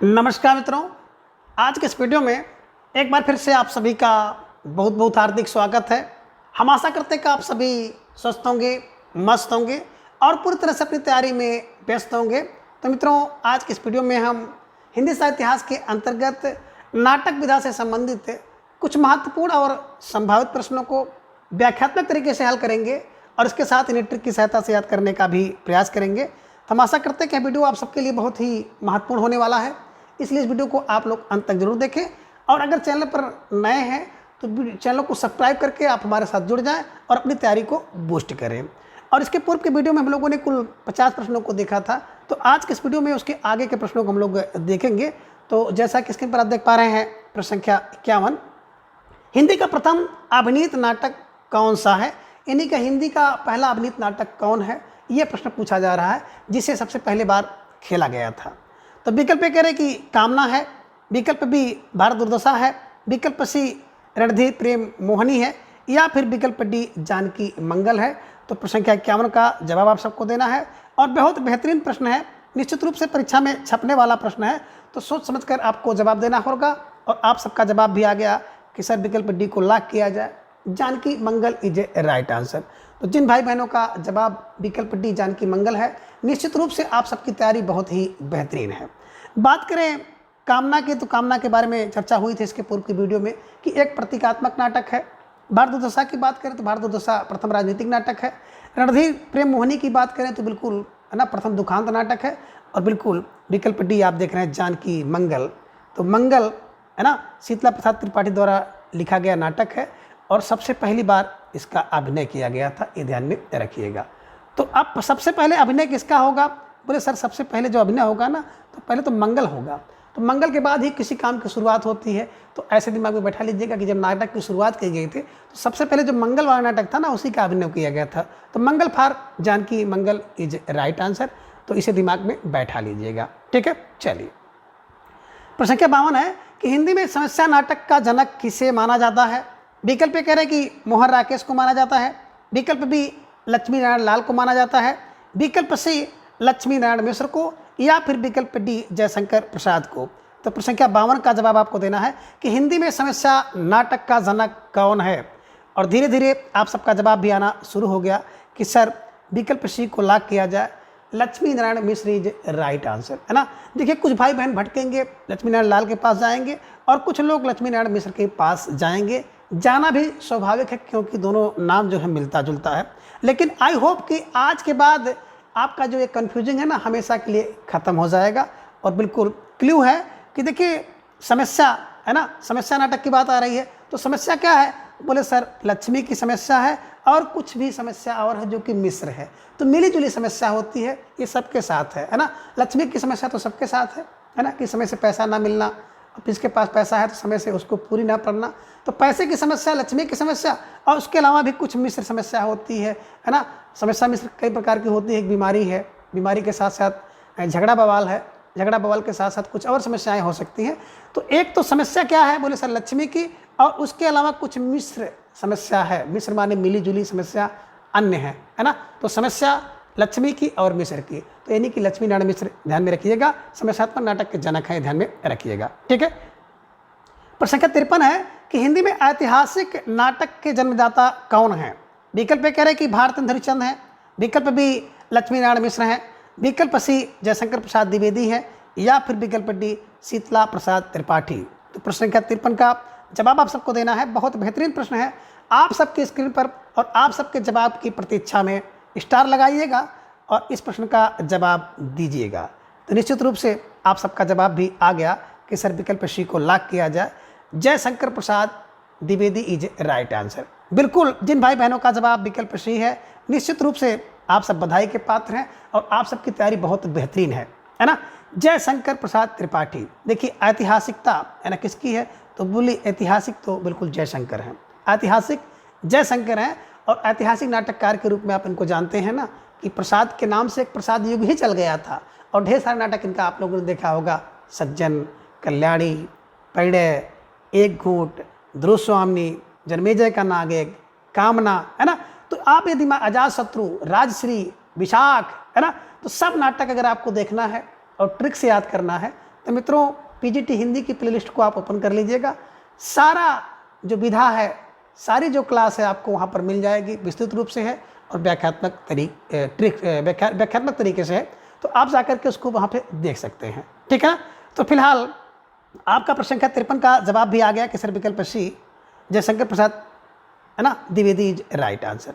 नमस्कार मित्रों, आज के इस वीडियो में एक बार फिर से आप सभी का बहुत बहुत हार्दिक स्वागत है। हम आशा करते हैं कि आप सभी स्वस्थ होंगे, मस्त होंगे और पूरी तरह से अपनी तैयारी में व्यस्त होंगे। तो मित्रों, आज के इस वीडियो में हम हिंदी साहित्य इतिहास के अंतर्गत नाटक विधा से संबंधित कुछ महत्वपूर्ण और संभावित प्रश्नों को व्याख्यात्मक तरीके से हल करेंगे और इसके साथ इन्हें ट्रिक की सहायता से याद करने का भी प्रयास करेंगे। तो हम आशा करते हैं कि वीडियो आप सबके लिए बहुत ही महत्वपूर्ण होने वाला है, इसलिए इस वीडियो को आप लोग अंत तक जरूर देखें। और अगर चैनल पर नए हैं तो चैनल को सब्सक्राइब करके आप हमारे साथ जुड़ जाएं और अपनी तैयारी को बूस्ट करें। और इसके पूर्व के वीडियो में हम लोगों ने कुल 50 प्रश्नों को देखा था, तो आज के इस वीडियो में उसके आगे के प्रश्नों को हम लोग देखेंगे। तो जैसा कि स्क्रीन पर आप देख पा रहे हैं, प्रश्न संख्या 51, हिंदी का प्रथम अभिनीत नाटक कौन सा है? यानी कि हिंदी का पहला अभिनीत नाटक कौन है, यह प्रश्न पूछा जा रहा है, जिसे सबसे पहले बार खेला गया था। तो विकल्प ए कह रहे कि कामना है, विकल्प बी भारत दुर्दशा है, विकल्प सी रणधीर प्रेम मोहिनी है, या फिर विकल्प डी जानकी मंगल है। तो प्रश्न संख्या 51 का जवाब आप सबको देना है और बहुत बेहतरीन प्रश्न है, निश्चित रूप से परीक्षा में छपने वाला प्रश्न है। तो सोच समझकर आपको जवाब देना होगा और आप सबका जवाब भी आ गया कि सर विकल्प डी को लॉक किया जाए, Janaki Mangal is a right answer. तो जिन भाई बहनों का जवाब विकल्प डी जानकी मंगल है, निश्चित रूप से आप सबकी तैयारी बहुत ही बेहतरीन है। बात करें कामना की, तो कामना के बारे में चर्चा हुई थी इसके पूर्व की वीडियो में कि एक प्रतीकात्मक नाटक है। भारत दुर्दशा की बात करें तो भारत दुर्दशा प्रथम राजनीतिक नाटक है। रणधीर प्रेम मोहिनी की बात करें तो बिल्कुल है ना, प्रथम दुखांत नाटक है। और बिल्कुल विकल्प डी आप देख रहे हैं जानकी मंगल, तो मंगल है ना शीतला प्रसाद त्रिपाठी द्वारा लिखा गया नाटक है और सबसे पहली बार इसका अभिनय किया गया था, ये ध्यान में रखिएगा। तो अब सबसे पहले अभिनय किसका होगा? बोले सर सबसे पहले जो अभिनय होगा ना, तो पहले तो मंगल होगा, तो मंगल के बाद ही किसी काम की शुरुआत होती है। तो ऐसे दिमाग में बैठा लीजिएगा कि जब नाटक की शुरुआत की गई थी तो सबसे पहले जो मंगल वाला नाटक था ना, उसी का अभिनय किया गया था। तो Mangal for Janaki Mangal is right answer, तो इसे दिमाग में बैठा लीजिएगा। ठीक है, चलिए प्रश्न संख्या 52 है कि हिंदी में समस्या नाटक का जनक किसे माना जाता है? विकल्प कह रहे कि मोहन राकेश को माना जाता है, विकल्प बी लक्ष्मी नारायण लाल को माना जाता है, विकल्प सी लक्ष्मी नारायण मिश्र को, या फिर विकल्प डी जयशंकर प्रसाद को। तो प्रश्न संख्या 52 का जवाब आपको देना है कि हिंदी में समस्या नाटक का जनक कौन है। और धीरे धीरे आप सबका जवाब भी आना शुरू हो गया कि सर विकल्प सी को लॉक किया जाए, Lakshmi Narayan Mishra is right answer, है ना। देखिए कुछ भाई बहन भटकेंगे, लक्ष्मी नारायण लाल के पास जाएंगे और कुछ लोग लक्ष्मी नारायण मिश्र के पास जाएंगे। जाना भी स्वाभाविक है क्योंकि दोनों नाम जो है मिलता जुलता है। लेकिन आई होप कि आज के बाद आपका जो ये कन्फ्यूजिंग है ना, हमेशा के लिए ख़त्म हो जाएगा। और बिल्कुल क्ल्यू है कि देखिए समस्या है ना, समस्या नाटक की बात आ रही है, तो समस्या क्या है? बोले सर लक्ष्मी की समस्या है और कुछ भी समस्या और है जो कि मिश्र है। तो मिली जुली समस्या होती है, ये सबके साथ है ना। लक्ष्मी की समस्या तो सबके साथ है ना, कि समय से पैसा ना मिलना, अब जिसके पास पैसा है तो समय से उसको पूरी ना करना। तो पैसे की समस्या लक्ष्मी की समस्या, और उसके अलावा भी कुछ मिश्र समस्या होती है ना। समस्या मिश्र कई प्रकार की होती है, एक बीमारी है, बीमारी के साथ साथ झगड़ा बवाल है, झगड़ा बवाल के साथ साथ कुछ और समस्याएं हो सकती हैं। तो एक तो समस्या क्या है? बोले सर लक्ष्मी की, और उसके अलावा कुछ मिश्र समस्या है। मिश्र माने मिली जुली समस्या अन्य है ना। तो समस्या लक्ष्मी की और मिश्र की, तो यानी कि लक्ष्मी नारायण मिश्र ध्यान में रखिएगा, समस्यात्मक नाटक के जनक है, ध्यान में रखिएगा। ठीक है, प्रश्न संख्या 53 है कि हिंदी में ऐतिहासिक नाटक के जन्मदाता कौन है? विकल्प कह रहे कि भारतेंद्र हरिश्चंद्र है, विकल्प बी लक्ष्मी नारायण मिश्र है, विकल्प सी जयशंकर प्रसाद द्विवेदी है, या फिर विकल्प डी शीतला प्रसाद त्रिपाठी। तो प्रश्न संख्या 53 का जवाब आप सबको देना है। बहुत बेहतरीन प्रश्न है, आप सबकी स्क्रीन पर और आप सबके जवाब की प्रतीक्षा में स्टार लगाइएगा और इस प्रश्न का जवाब दीजिएगा। तो निश्चित रूप से आप सबका जवाब भी आ गया कि सर विकल्प सी को लॉक किया जाए, Jaishankar Prasad Dwivedi is right answer. बिल्कुल जिन भाई बहनों का जवाब विकल्प सी है, निश्चित रूप से आप सब बधाई के पात्र हैं और आप सबकी तैयारी बहुत बेहतरीन है ना। जयशंकर प्रसाद त्रिपाठी, देखिए ऐतिहासिकता है ना किसकी है? तो बोली ऐतिहासिक तो बिल्कुल जयशंकर हैं, ऐतिहासिक जयशंकर हैं। और ऐतिहासिक नाटककार के रूप में आप इनको जानते हैं ना, कि प्रसाद के नाम से एक प्रसाद युग ही चल गया था और ढेर सारे नाटक इनका आप लोगों ने देखा होगा, सज्जन, कल्याणी, पैड़े, एक घूंट, ध्रुवस्वामिनी, जन्मेजय का नागेक, कामना, है ना। तो आप यदि अजात शत्रु, राजश्री, विशाख, है ना, तो सब नाटक अगर आपको देखना है और ट्रिक से याद करना है तो मित्रों पीजीटी हिंदी की प्लेलिस्ट को आप ओपन कर लीजिएगा। सारा जो विधा है, सारी जो क्लास है आपको वहाँ पर मिल जाएगी, विस्तृत रूप से है और व्याख्यात्मक तरीके से है, तो आप जाकर के उसको वहाँ पे देख सकते हैं। ठीक है, तो फिलहाल आपका प्रश्न संख्या 53 का जवाब भी आ गया कि सर विकल्प सी जयशंकर प्रसाद है ना, द्विवेदी इज राइट आंसर।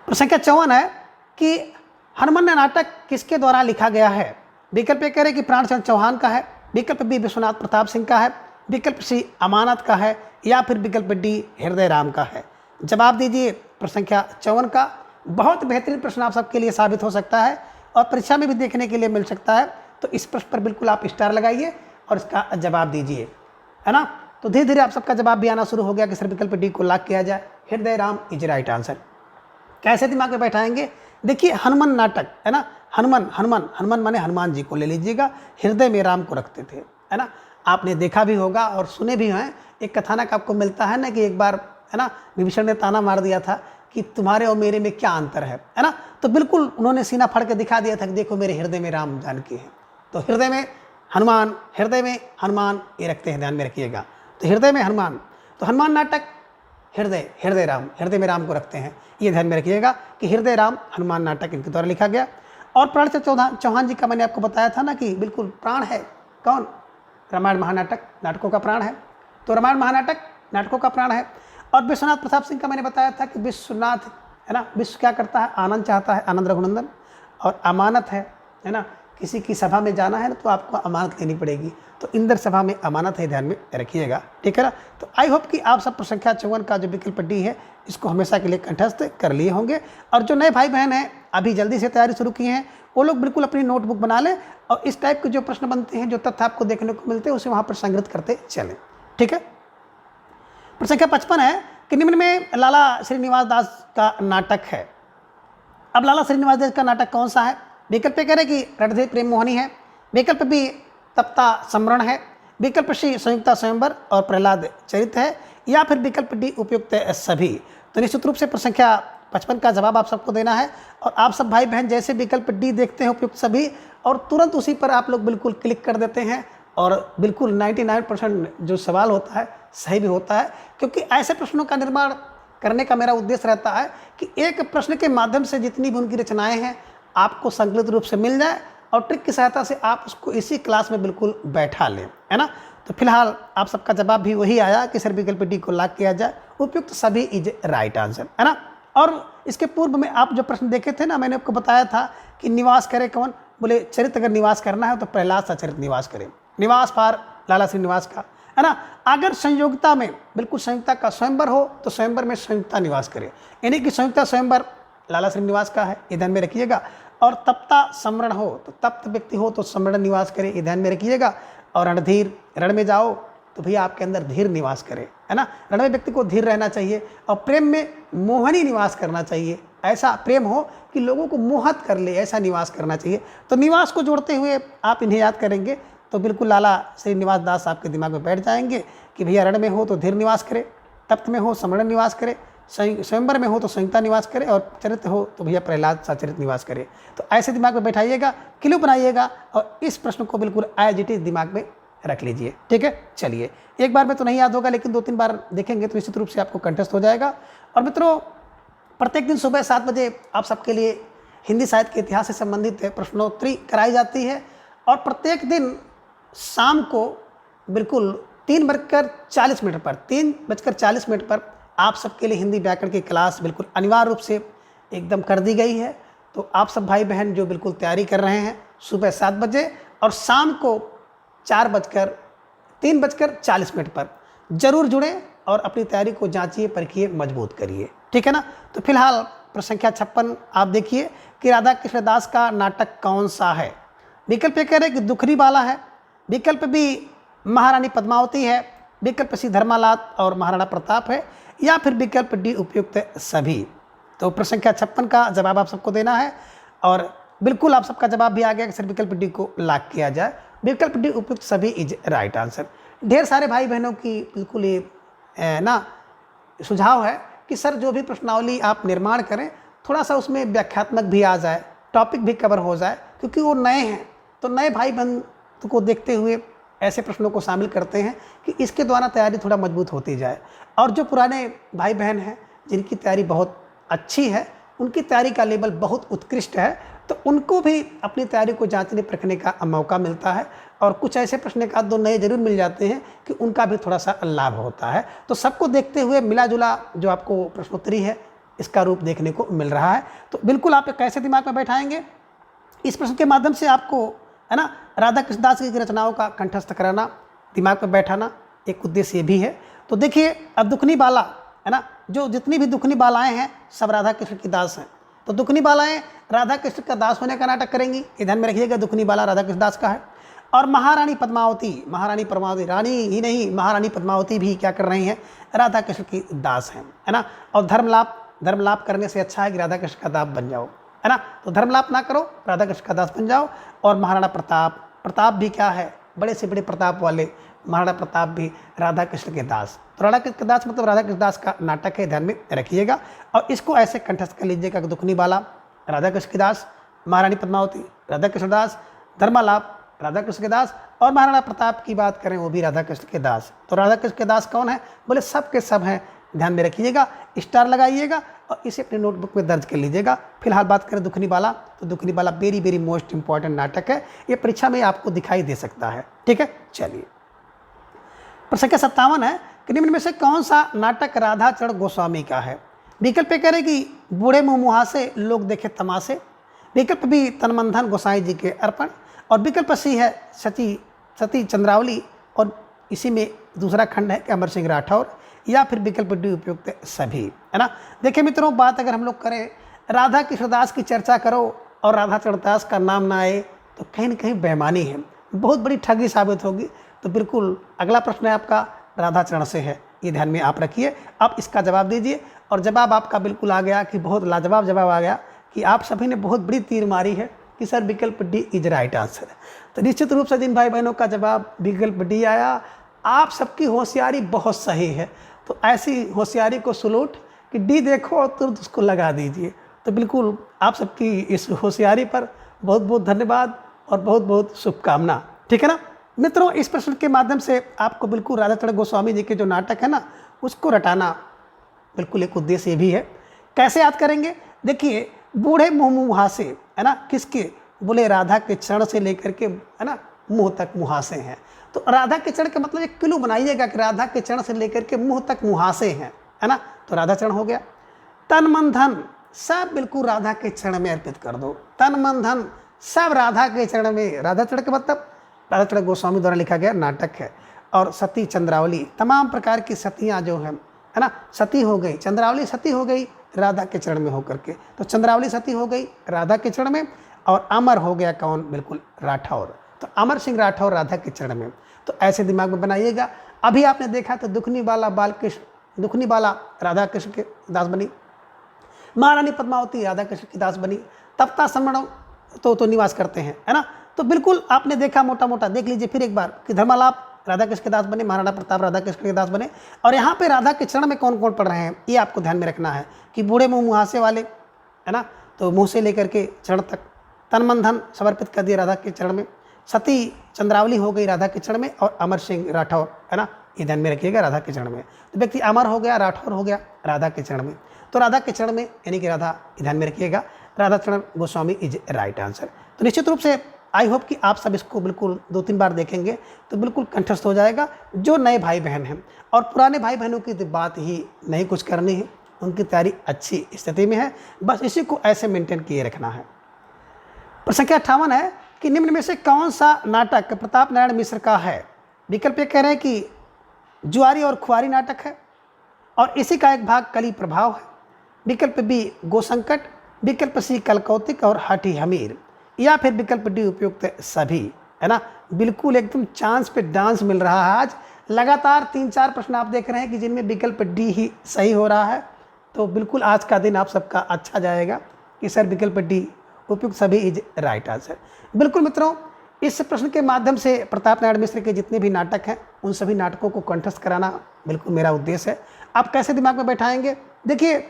प्रश्न संख्या 54 है कि हनुमान नाटक किसके द्वारा लिखा गया है। विकल्प ए कह रहे कि प्राणचंद्र चौहान का है, विकल्प बी विश्वनाथ प्रताप सिंह का है, विकल्प सी अमानत का है, या फिर विकल्प डी हृदय राम का है। जवाब दीजिए प्रश्न संख्या 54 का। बहुत बेहतरीन प्रश्न आप सबके लिए साबित हो सकता है और परीक्षा में भी देखने के लिए मिल सकता है, तो इस प्रश्न पर बिल्कुल आप स्टार लगाइए और इसका जवाब दीजिए, है ना। तो धीरे धीरे आप सबका जवाब भी आना शुरू हो गया कि सर विकल्प डी को लॉक किया जाए, हृदय राम इज राइट आंसर। कैसे दिमाग में बैठाएंगे, देखिए हनुमान नाटक है ना, हनुमान माने हनुमान जी को ले लीजिएगा, हृदय में राम को रखते थे, है ना। आपने देखा भी होगा और सुने भी हैं, एक कथानक आपको मिलता है ना कि एक बार है ना विभीषण ने ताना मार दिया था कि तुम्हारे और मेरे में क्या अंतर है ना। तो बिल्कुल उन्होंने सीना फाड़ के दिखा दिया था कि देखो मेरे हृदय में राम जानकी है। तो हृदय में हनुमान ये रखते हैं, ध्यान में रखिएगा। तो हृदय में हनुमान, तो हनुमान नाटक हृदय राम, हृदय में राम को रखते हैं, ये ध्यान में रखिएगा कि हृदय राम हनुमान नाटक इनके द्वारा लिखा गया। और प्राणचंद्र चौहान जी का मैंने आपको बताया था ना कि बिल्कुल प्राण है, कौन, रामायण महानाटक नाटकों का प्राण है, तो रामायण महानाटक नाटकों का प्राण है। और विश्वनाथ प्रताप सिंह का मैंने बताया था कि विश्वनाथ है ना, विश्व क्या करता है, आनंद चाहता है, आनंद रघुनंदन। और अमानत है ना, किसी की सभा में जाना है ना तो आपको अमानत लेनी पड़ेगी, तो इंद्र सभा में अमानत है, ध्यान में रखिएगा। ठीक है ना। तो आई होप कि आप सब प्रश्न संख्या 54 का जो विकल्प डी है इसको हमेशा के लिए कंठस्थ कर लिए होंगे। और जो नए भाई बहन हैं अभी जल्दी से तैयारी शुरू की हैं, वो लोग बिल्कुल अपनी नोटबुक बना लें और इस टाइप के जो प्रश्न बनते हैं, जो तथ्य आपको देखने को मिलते हैं, उसे वहाँ पर संग्रहित करते चलें। ठीक है। प्रश्न संख्या 55 है कि निम्न में लाला श्रीनिवास दास का नाटक है। अब लाला श्रीनिवास दास का नाटक कौन सा है। विकल्प ए कह रहे कि रणधीर प्रेम मोहनी है, विकल्प बी तप्ता समरण है, विकल्प सी संयुक्ता स्वयंवर और प्रहलाद चरित है, या फिर विकल्प डी उपयुक्त सभी। तो निश्चित रूप से प्रश्न संख्या 55 का जवाब आप सबको देना है और आप सब भाई बहन जैसे विकल्प डी देखते हैं उपयुक्त सभी, और तुरंत उसी पर आप लोग बिल्कुल क्लिक कर देते हैं और बिल्कुल 99% जो सवाल होता है सही भी होता है, क्योंकि ऐसे प्रश्नों का निर्माण करने का मेरा उद्देश्य रहता है कि एक प्रश्न के माध्यम से जितनी भी उनकी रचनाएं हैं आपको संकलित रूप से मिल जाए और ट्रिक की सहायता से आप उसको इसी क्लास में बिल्कुल बैठा लें, है ना। तो फिलहाल आप सबका जवाब भी वही आया कि सर विकल्प डी को लॉक किया जाए, उपयुक्त सभी इज राइट आंसर, है ना। और इसके पूर्व में आप जो प्रश्न देखे थे ना, मैंने आपको बताया था कि निवास करे कौन, बोले चरित्र अगर निवास करना है तो प्रहलाद सा चरित्र निवास करे, निवास पार लाला श्रीनिवास का, है ना। अगर संयोगिता में बिल्कुल संयुक्ता का स्वयंवर हो तो स्वयंवर में संयुक्ता निवास करे, यानी कि संयुक्ता स्वयंवर लाला श्रीनिवास का है, ये ध्यान में रखिएगा। और तप्ता समरण हो तो तप्त व्यक्ति हो तो समरण निवास करे, ये ध्यान में रखिएगा। और रणधीर, रण में जाओ तो भैया आपके अंदर धीर निवास करे, है ना। रण में व्यक्ति को धीर रहना चाहिए और प्रेम में मोहनी निवास करना चाहिए, ऐसा प्रेम हो कि लोगों को मोहित कर ले, ऐसा निवास करना चाहिए। तो निवास को जोड़ते हुए आप इन्हें याद करेंगे तो बिल्कुल लाला श्रीनिवास दास आपके दिमाग में बैठ जाएंगे कि भैया रण में हो तो धीर निवास करे, तप्त में हो समरण निवास करे, स्वयंवर में हो तो संयुक्ता निवास करे, और चरित्र हो तो भैया प्रहलाद सा चरित्र निवास करे। तो ऐसे दिमाग में बैठाइएगा, क्लू बनाइएगा और इस प्रश्न को बिल्कुल एज दिमाग में रख लीजिए। ठीक है, चलिए एक बार में तो नहीं याद होगा लेकिन 2-3 बार देखेंगे तो निश्चित रूप से आपको कंठस्थ हो जाएगा। और मित्रों प्रत्येक दिन सुबह 7 बजे आप सबके लिए हिंदी साहित्य के इतिहास से संबंधित प्रश्नोत्तरी कराई जाती है और प्रत्येक दिन शाम को बिल्कुल 3:40 पर आप सबके लिए हिंदी व्याकरण की क्लास बिल्कुल अनिवार्य रूप से एकदम कर दी गई है। तो आप सब भाई बहन जो बिल्कुल तैयारी कर रहे हैं सुबह 7 बजे और शाम को 3:40 पर जरूर जुड़ें और अपनी तैयारी को जांचिए, परखिए, मजबूत करिए। ठीक है ना। तो फिलहाल प्रश्न संख्या 56 आप देखिए कि राधा कृष्ण दास का नाटक कौन सा है। विकल्प ए कह रहे कि दुखरी बाला है, विकल्प बी महारानी पद्मावती है, विकल्प सी धर्मालाल और महाराणा प्रताप है, या फिर विकल्प डी उपयुक्त सभी। तो प्रश्न संख्या 56 का जवाब आप सबको देना है और बिल्कुल आप सबका जवाब भी आ गया कि सर विकल्प डी को लॉक किया जाए, विकल्प डी उपयुक्त सभी इज राइट आंसर। ढेर सारे भाई बहनों की बिल्कुल ये ना सुझाव है कि सर जो भी प्रश्नावली आप निर्माण करें थोड़ा सा उसमें व्याख्यात्मक भी आ जाए, टॉपिक भी कवर हो जाए, क्योंकि वो नए हैं तो नए भाई बहन वक्त को देखते हुए ऐसे प्रश्नों को शामिल करते हैं कि इसके द्वारा तैयारी थोड़ा मजबूत होती जाए। और जो पुराने भाई बहन हैं जिनकी तैयारी बहुत अच्छी है, उनकी तैयारी का लेवल बहुत उत्कृष्ट है, तो उनको भी अपनी तैयारी को जांचने परखने का मौका मिलता है और कुछ ऐसे प्रश्न एक आध दो नए जरूर मिल जाते हैं कि उनका भी थोड़ा सा लाभ होता है। तो सबको देखते हुए मिला जुला जो आपको प्रश्नोत्तरी है इसका रूप देखने को मिल रहा है। तो बिल्कुल आप कैसे दिमाग में बैठाएंगे, इस प्रश्न के माध्यम से आपको है ना राधा कृष्णदास की रचनाओं का कंठस्थ कराना, दिमाग में बैठाना एक उद्देश्य ये भी है। तो देखिए अब दुखनी बाला है ना, जो जितनी भी दुखनी बालाएं हैं सब राधा कृष्ण की दास हैं। तो दुखनी बालाएं राधा कृष्ण का दास होने का नाटक करेंगी, ये ध्यान में रखिएगा, दुखनी बाला राधा कृष्ण दास का है। और महारानी पद्मावती, महारानी पद्मावती रानी ही नहीं, महारानी पद्मावती भी क्या कर रही हैं, राधा कृष्ण की दास हैं, है ना। और धर्मलाप करने से अच्छा है कि राधा कृष्ण का दास बन जाओ, है ना। तो धर्मलाप ना करो, राधा कृष्ण का दास बन जाओ। और महाराणा प्रताप भी क्या है, बड़े से बड़े प्रताप वाले महाराणा प्रताप भी राधा कृष्ण के दास। तो राधा कृष्ण के दास मतलब राधा कृष्ण दास का नाटक है, ध्यान में रखिएगा। और इसको ऐसे कंठस्थ कर लीजिएगा कि दुखनी बाला राधा कृष्ण के दास, महारानी पद्मावती राधा कृष्ण दास, धर्मलाप राधा कृष्ण के दास, और महाराणा प्रताप की बात करें वो भी राधा कृष्ण के दास। तो राधा कृष्ण के दास कौन है, बोले सब के सब हैं, ध्यान में रखिएगा, स्टार लगाइएगा और इसे अपने नोटबुक में दर्ज कर लीजिएगा। फिलहाल बात करें दुखनी बाला, तो दुखनी बाला वेरी वेरी मोस्ट इंपॉर्टेंट नाटक है, ये परीक्षा में आपको दिखाई दे सकता है, ठीक है। चलिए प्रश्न संख्या 57 है कि निम्न में से कौन सा नाटक राधाचरण गोस्वामी का है। विकल्प ए करें कि बूढ़े मुँह मुहासे लोग देखे तमाशे, विकल्प बी तनमंथन गोसाई जी के अर्पण, और विकल्प सी है सती चंद्रावली और इसी में दूसरा खंड है कि अमर सिंह राठौर, या फिर विकल्प डी उपयुक्त सभी, है ना। देखिए मित्रों, बात अगर हम लोग करें राधा कृष्णदास की चर्चा करो और राधाचरण दास का नाम ना आए तो कहीं ना कहीं बेईमानी है, बहुत बड़ी ठगी साबित होगी। तो बिल्कुल अगला प्रश्न है आपका राधाचरण से है, ये ध्यान में आप रखिए। अब इसका जवाब दीजिए और जवाब आपका बिल्कुल आ गया कि बहुत लाजवाब जवाब आ गया कि आप सभी ने बहुत बड़ी तीर मारी है कि सर विकल्प डी इज राइट आंसर। तो निश्चित रूप से जिन भाई बहनों का जवाब विकल्प डी आया, आप सबकी होशियारी बहुत सही है। तो ऐसी होशियारी को सलूट कि डी देखो और तुरंत उसको लगा दीजिए। तो बिल्कुल आप सबकी इस होशियारी पर बहुत बहुत धन्यवाद और बहुत बहुत शुभकामना, ठीक है ना मित्रों। इस प्रश्न के माध्यम से आपको बिल्कुल राधाचरण गोस्वामी जी के जो नाटक है ना उसको रटाना बिल्कुल एक उद्देश्य ये भी है। कैसे याद करेंगे, देखिए बूढ़े मुँह मुहासे है ना, किसके, बोले राधा के चरण से लेकर के है ना मुँह तक मुहासे हैं। तो राधा के चरण का मतलब एक क्लू बनाइएगा कि राधा के चरण से लेकर के मुँह तक मुहासे हैं, है ना। तो राधा चरण हो गया। तन मन धन सब बिल्कुल राधा के चरण में अर्पित कर दो, तन मन धन सब राधा के चरण में। राधा चरण का मतलब राधाचरण गोस्वामी द्वारा लिखा गया नाटक है। और सती चंद्रावली, तमाम प्रकार की सतियाँ जो हैं है ना, सती हो गई, चंद्रावली सती हो गई राधा के चरण में होकर के। तो चंद्रावली सती हो गई राधा के चरण में, और अमर हो गया कौन, बिल्कुल राठौर। तो अमर सिंह राठौर राधा के चरण में। तो ऐसे दिमाग में बनाइएगा। अभी आपने देखा तो दुखनी बाला राधा कृष्ण के दास बनी, महारानी पद्मावती राधा कृष्ण की दास बनी, तप्ता समण तो निवास करते हैं, है ना। तो बिल्कुल आपने देखा, मोटा मोटा देख लीजिए फिर एक बार कि धर्मलाप राधा कृष्ण के दास बने, महाराणा प्रताप राधा कृष्ण के दास बने। और यहाँ पे राधा के चरण में कौन कौन पढ़ रहे हैं ये आपको ध्यान में रखना है कि बूढ़े मुँह मुहासे वाले है ना, तो मुँह से लेकर के चरण तक, तन मन धन समर्पित कर दिया राधा के चरण में, सती चंद्रावली हो गई राधा के चरण में, और अमर सिंह राठौर है ना, ये ध्यान में रखिएगा राधा के चरण में। तो व्यक्ति अमर हो गया, राठौर हो गया राधा के चरण में। तो राधा के चरण में यानी कि राधा, ध्यान में रखिएगा Radhacharan Goswami is right answer. तो निश्चित रूप से आई होप कि आप सब इसको बिल्कुल 2-3 बार देखेंगे तो बिल्कुल कंठस्थ हो जाएगा। जो नए भाई बहन हैं और पुराने भाई बहनों की तो बात ही नहीं कुछ करनी है, उनकी तैयारी अच्छी स्थिति में है, बस इसी को ऐसे मेंटेन किए रखना है। प्रश्न संख्या 58 है कि निम्न में से कौन सा नाटक प्रताप नारायण मिश्र का है। विकल्प ये कह रहे हैं कि जुआरी और खुआरी नाटक है और इसी का एक भाग कली प्रभाव है, विकल्प बी गोसंकट, विकल्प सी कलकौतिक और हठी हमीर, या फिर विकल्प डी उपयुक्त सभी, है ना। बिल्कुल एकदम चांस पे डांस मिल रहा है। आज लगातार 3-4 प्रश्न आप देख रहे हैं कि जिनमें विकल्प डी ही सही हो रहा है। तो बिल्कुल आज का दिन आप सबका अच्छा जाएगा कि सर विकल्प डी उपयुक्त सभी इज राइट आंसर। बिल्कुल मित्रों, इस प्रश्न के माध्यम से प्रताप नारायण मिश्र के जितने भी नाटक हैं उन सभी नाटकों को कंठस्थ कराना बिल्कुल मेरा उद्देश्य है। आप कैसे दिमाग में बैठाएंगे, देखिए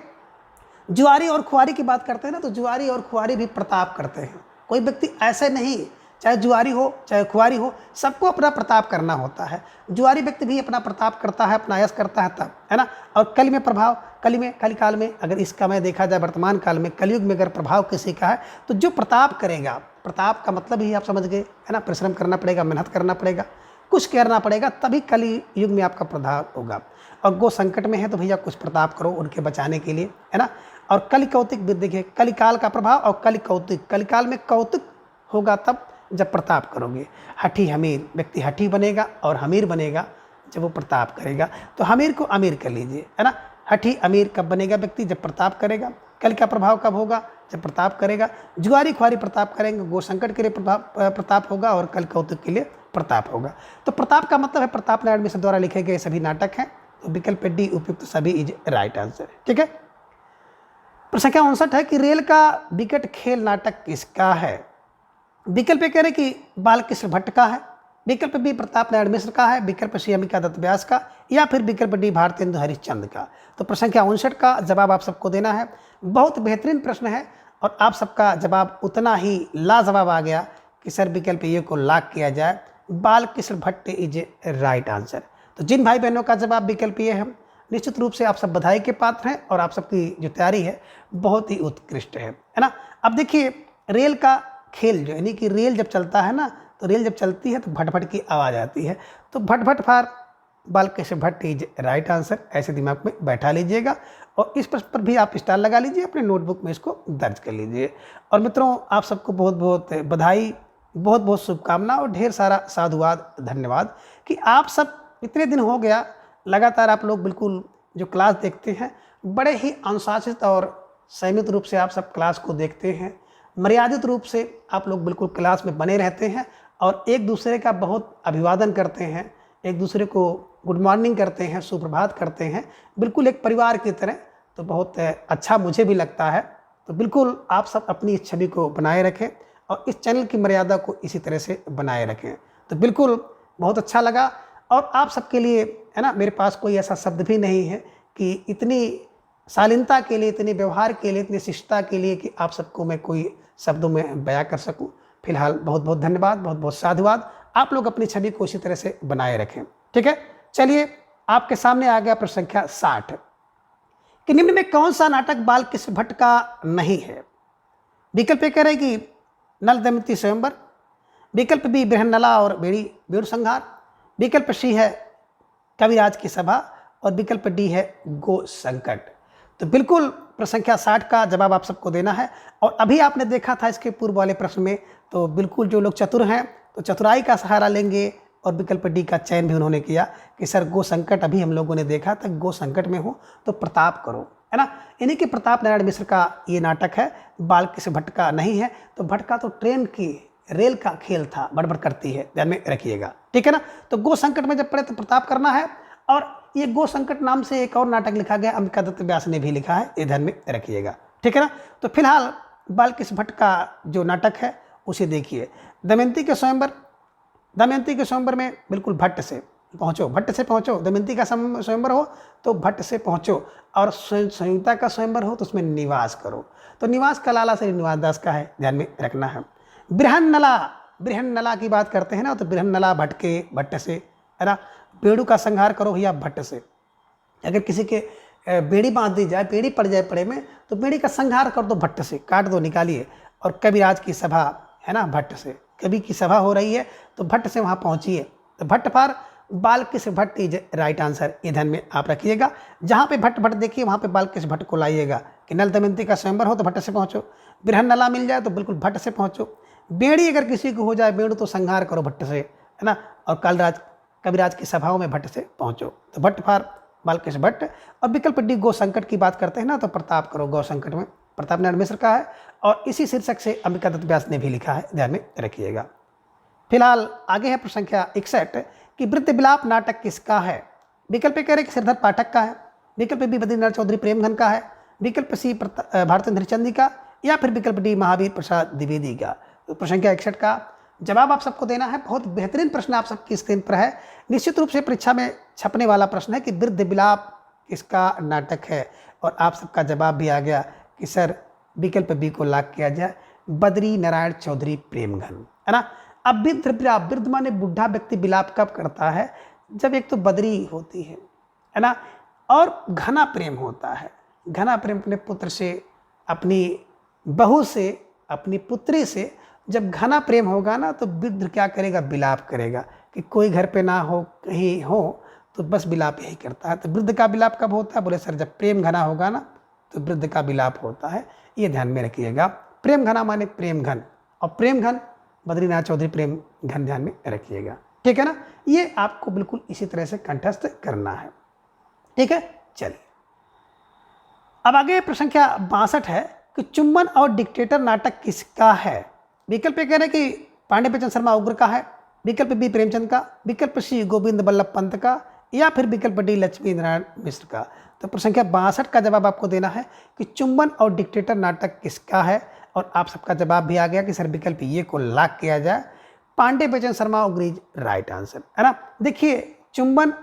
जुआरी और खुआरी की बात करते हैं ना, तो जुआरी और खुआरी भी प्रताप करते हैं। कोई व्यक्ति ऐसे नहीं चाहे जुआरी हो चाहे खुआरी हो, सबको अपना प्रताप करना होता है। जुआरी व्यक्ति भी अपना प्रताप करता है, अपना यश करता है तब, है ना। और कलि में प्रभाव, कली काल में अगर इसका मैं देखा जाए, वर्तमान काल में कलयुग में अगर प्रभाव किसी का है तो जो प्रताप करेगा, प्रताप का मतलब ही आप समझ गए, है ना। परिश्रम करना पड़ेगा, मेहनत करना पड़ेगा, कुछ करना पड़ेगा, तभी कली युग में आपका प्रभाव होगा। और गो संकट में है तो भैया कुछ प्रताप करो उनके बचाने के लिए, है ना। और कलि कौतिक भी देखिए, कलिकाल का प्रभाव और कलि कौतिक, कलिकाल में कौतिक होगा तब जब प्रताप करोगे। हठी हमीर, व्यक्ति हठी बनेगा और हमीर बनेगा जब वो प्रताप करेगा। तो हमीर को अमीर कर लीजिए, है ना। हठी अमीर कब बनेगा व्यक्ति, जब प्रताप करेगा। कल का प्रभाव कब होगा, जब प्रताप करेगा। जुआरी खुआरी प्रताप करेंगे, गो संकट के लिए प्रताप होगा और कल कौतुक के लिए प्रताप होगा। तो प्रताप का मतलब है प्रताप नारायण मिश्र द्वारा लिखे गए सभी नाटक हैं। तो विकल्प डी उपयुक्त सभी इज राइट आंसर, ठीक है। प्रश्न संख्या 59 है कि रेल का विकट खेल नाटक किसका है। विकल्प कह रहे कि बालकृष्ण भट्ट का है, विकल्प बी प्रताप नारायण मिश्र का है, विकल्प सी अंबिका दत्त व्यास का, या फिर विकल्प डी भारतेंदु हरिश्चंद्र का। तो प्रश्न संख्या 59 का जवाब आप सबको देना है। बहुत बेहतरीन प्रश्न है और आप सबका जवाब उतना ही लाजवाब आ गया कि सर विकल्प ए को लॉक किया जाए, Balkrishna Bhatt is right answer. तो जिन भाई बहनों का जवाब विकल्प ये है, निश्चित रूप से आप सब बधाई के पात्र हैं और आप सबकी जो तैयारी है बहुत ही उत्कृष्ट है ना। अब देखिए, रेल का खेल जो यानी कि रेल जब चलता है ना, तो रेल जब चलती है तो भट भट की आवाज़ आती है। तो Bhatt Bhatt for Balkrishna Bhatt is right answer, ऐसे दिमाग में बैठा लीजिएगा और इस प्रश्न पर भी आप स्टार लगा लीजिए, अपने नोटबुक में इसको दर्ज कर लीजिए। और मित्रों, आप सबको बहुत बहुत बधाई, बहुत बहुत शुभकामना और ढेर सारा साधुवाद, धन्यवाद कि आप सब इतने दिन हो गया लगातार आप लोग बिल्कुल जो क्लास देखते हैं, बड़े ही अनुशासित और संयमित रूप से आप सब क्लास को देखते हैं, मर्यादित रूप से आप लोग बिल्कुल क्लास में बने रहते हैं और एक दूसरे का बहुत अभिवादन करते हैं, एक दूसरे को गुड मॉर्निंग करते हैं, सुप्रभात करते हैं, बिल्कुल एक परिवार की तरह। तो बहुत अच्छा मुझे भी लगता है। तो बिल्कुल आप सब अपनी इस छवि को बनाए रखें और इस चैनल की मर्यादा को इसी तरह से बनाए रखें। तो बिल्कुल बहुत अच्छा लगा और आप सबके लिए, है ना, मेरे पास कोई ऐसा शब्द भी नहीं है कि इतनी शालीनता के लिए, इतने व्यवहार के लिए, इतनी शिष्टता के लिए कि आप सबको मैं कोई शब्दों में बयां कर सकूं। फिलहाल बहुत बहुत धन्यवाद, बहुत बहुत साधुवाद। आप लोग अपनी छवि को इसी तरह से बनाए रखें, ठीक है। चलिए, आपके सामने आ गया प्रश्न संख्या 60 कि निम्न में कौन सा नाटक बालकृष्ण भट्ट का नहीं है। विकल्प कह रहे कि नल दमयंती स्वयंवर, विकल्प बी बृहन्नला और बेड़ू संहार, विकल्प सी है कविराज की सभा और विकल्प डी है गो संकट। तो बिल्कुल प्रश्न संख्या 60 का जवाब आप सबको देना है। और अभी आपने देखा था इसके पूर्व वाले प्रश्न में, तो बिल्कुल जो लोग चतुर हैं तो चतुराई का सहारा लेंगे और विकल्प डी का चयन भी उन्होंने किया कि सर गो संकट, अभी हम लोगों ने देखा था गो संकट में हो तो प्रताप करो, है ना। यानी कि प्रताप नारायण मिश्र का ये नाटक है, बालकृष्ण भट्ट का नहीं है। तो भट्ट का तो ट्रेन की रेल का खेल था, बड़बड़ करती है, ध्यान में रखिएगा, ठीक है ना। तो गो संकट में जब पढ़े तो प्रताप करना है। और ये गो संकट नाम से एक और नाटक लिखा गया, अंबिका दत्त व्यास ने भी लिखा है, ये ध्यान में रखिएगा, ठीक है ना। तो फिलहाल बालकृष्ण भट्ट का जो नाटक है उसे देखिए। दमयंती के स्वयंवर, दमयंती के स्वयंवर में बिल्कुल भट्ट से पहुँचो, भट्ट से पहुँचो। दमयंती का स्वयंवर हो तो भट्ट से पहुँचो और संयुक्ता का स्वयंवर हो तो उसमें निवास करो। तो निवास का लाला श्रीनिवास दास का है, ध्यान में रखना है। बृहन्नला, बृहन्नला की बात करते हैं ना, तो बृहन्नला भट्ट से, है ना। बेड़ू का संहार करो भैया भट्ट से। अगर किसी के बेड़ी बांध दी जाए, बेड़ी पड़ जाए पड़े में, तो बेड़ी का संहार कर दो भट्ट से, काट दो, निकालिए। और कविराज की सभा, है ना, भट्ट से, कवि की सभा हो रही है तो भट्ट से वहाँ पहुँचिए। तो Bhatt for Balkrishna Bhatt is right answer, ये ध्यान में आप रखिएगा। जहाँ पे भट्ट भट्ट देखिए वहाँ पे बालकृष्ण भट्ट को लाइएगा कि नल दमयंती का स्वयंवर हो तो भट्ट से पहुँचो, बृहन्नला मिल जाए तो बिल्कुल भट्ट से पहुँचो, बेड़ी अगर किसी को हो जाए बेड़ू तो संहार करो भट्ट से, है ना। और कविराज की सभाओं में भट्ट से पहुँचो। तो भट्ट फार बालकृष्ण भट्ट। और विकल्प डी गो संकट की बात करते हैं ना, तो प्रताप करो गौ संकट में प्रताप नारायण मिश्र का है और इसी शीर्षक से अंबिका दत्त व्यास ने भी लिखा है, ध्यान में रखिएगा। फिलहाल आगे है प्रश्न संख्या 61 कि वृत्त विलाप नाटक किसका है। विकल्प कह रहे कि श्रीधर पाठक का है, विकल्प बी बद्रीनाथ चौधरी प्रेमघन का है, विकल्प सी भारतेंदु हरिश्चंद्र का, या फिर विकल्प डी महावीर प्रसाद द्विवेदी का। तो प्रश्न संख्या 61 का जवाब आप सबको देना है। बहुत बेहतरीन प्रश्न आप सबकी स्क्रीन पर है, निश्चित रूप से परीक्षा में छपने वाला प्रश्न है कि वृत्त विलाप किसका नाटक है। और आप सबका जवाब भी आ गया कि सर विकल्प बी को लॉक किया जाए, बद्री नारायण चौधरी प्रेमघन, है ना। अब वृद्ध माने बुढ़ा व्यक्ति विलाप कब करता है? जब एक तो बदरी होती है ना, और घना प्रेम होता है। घना प्रेम अपने पुत्र से, अपनी बहू से, अपनी पुत्री से जब घना प्रेम होगा ना, तो वृद्ध क्या करेगा? विलाप करेगा कि कोई घर पे ना हो, कहीं हो, तो बस विलाप यही करता है। तो वृद्ध का विलाप कब होता है? बोले सर जब प्रेम घना होगा ना, तो वृद्ध का विलाप होता है। ये ध्यान में रखिएगा। प्रेम घना माने प्रेम घन, और प्रेम घन बद्रीनाथ चौधरी प्रेम घन, ध्यान में रखिएगा। ठीक है ना, ये आपको बिल्कुल इसी तरह से कंठस्थ करना है। ठीक है, चलिए अब आगे प्रश्न संख्या 62 है कि चुम्बन और डिक्टेटर नाटक किसका है? विकल्प ए कह रहे कि पांडे बच्चन शर्मा उग्र का है, विकल्प बी प्रेमचंद का, विकल्प सी गोविंद बल्लभ पंत का, या फिर विकल्प डी लक्ष्मी नारायण मिश्र का। तो प्रश्न संख्या 62 का जवाब आपको देना है कि चुम्बन और डिक्टेटर नाटक किसका है, और आप सबका जवाब भी आ गया कि सर विकल्प ये को लॉक किया जाए, पांडे बच्चन शर्मा उग्र इज राइट आंसर, है ना। देखिए चुम्बन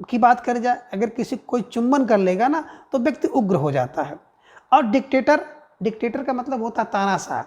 की बात करी जाए, अगर किसी कोई चुम्बन कर लेगा ना, तो व्यक्ति उग्र हो जाता है। और डिक्टेटर का मतलब होता है तानाशाह।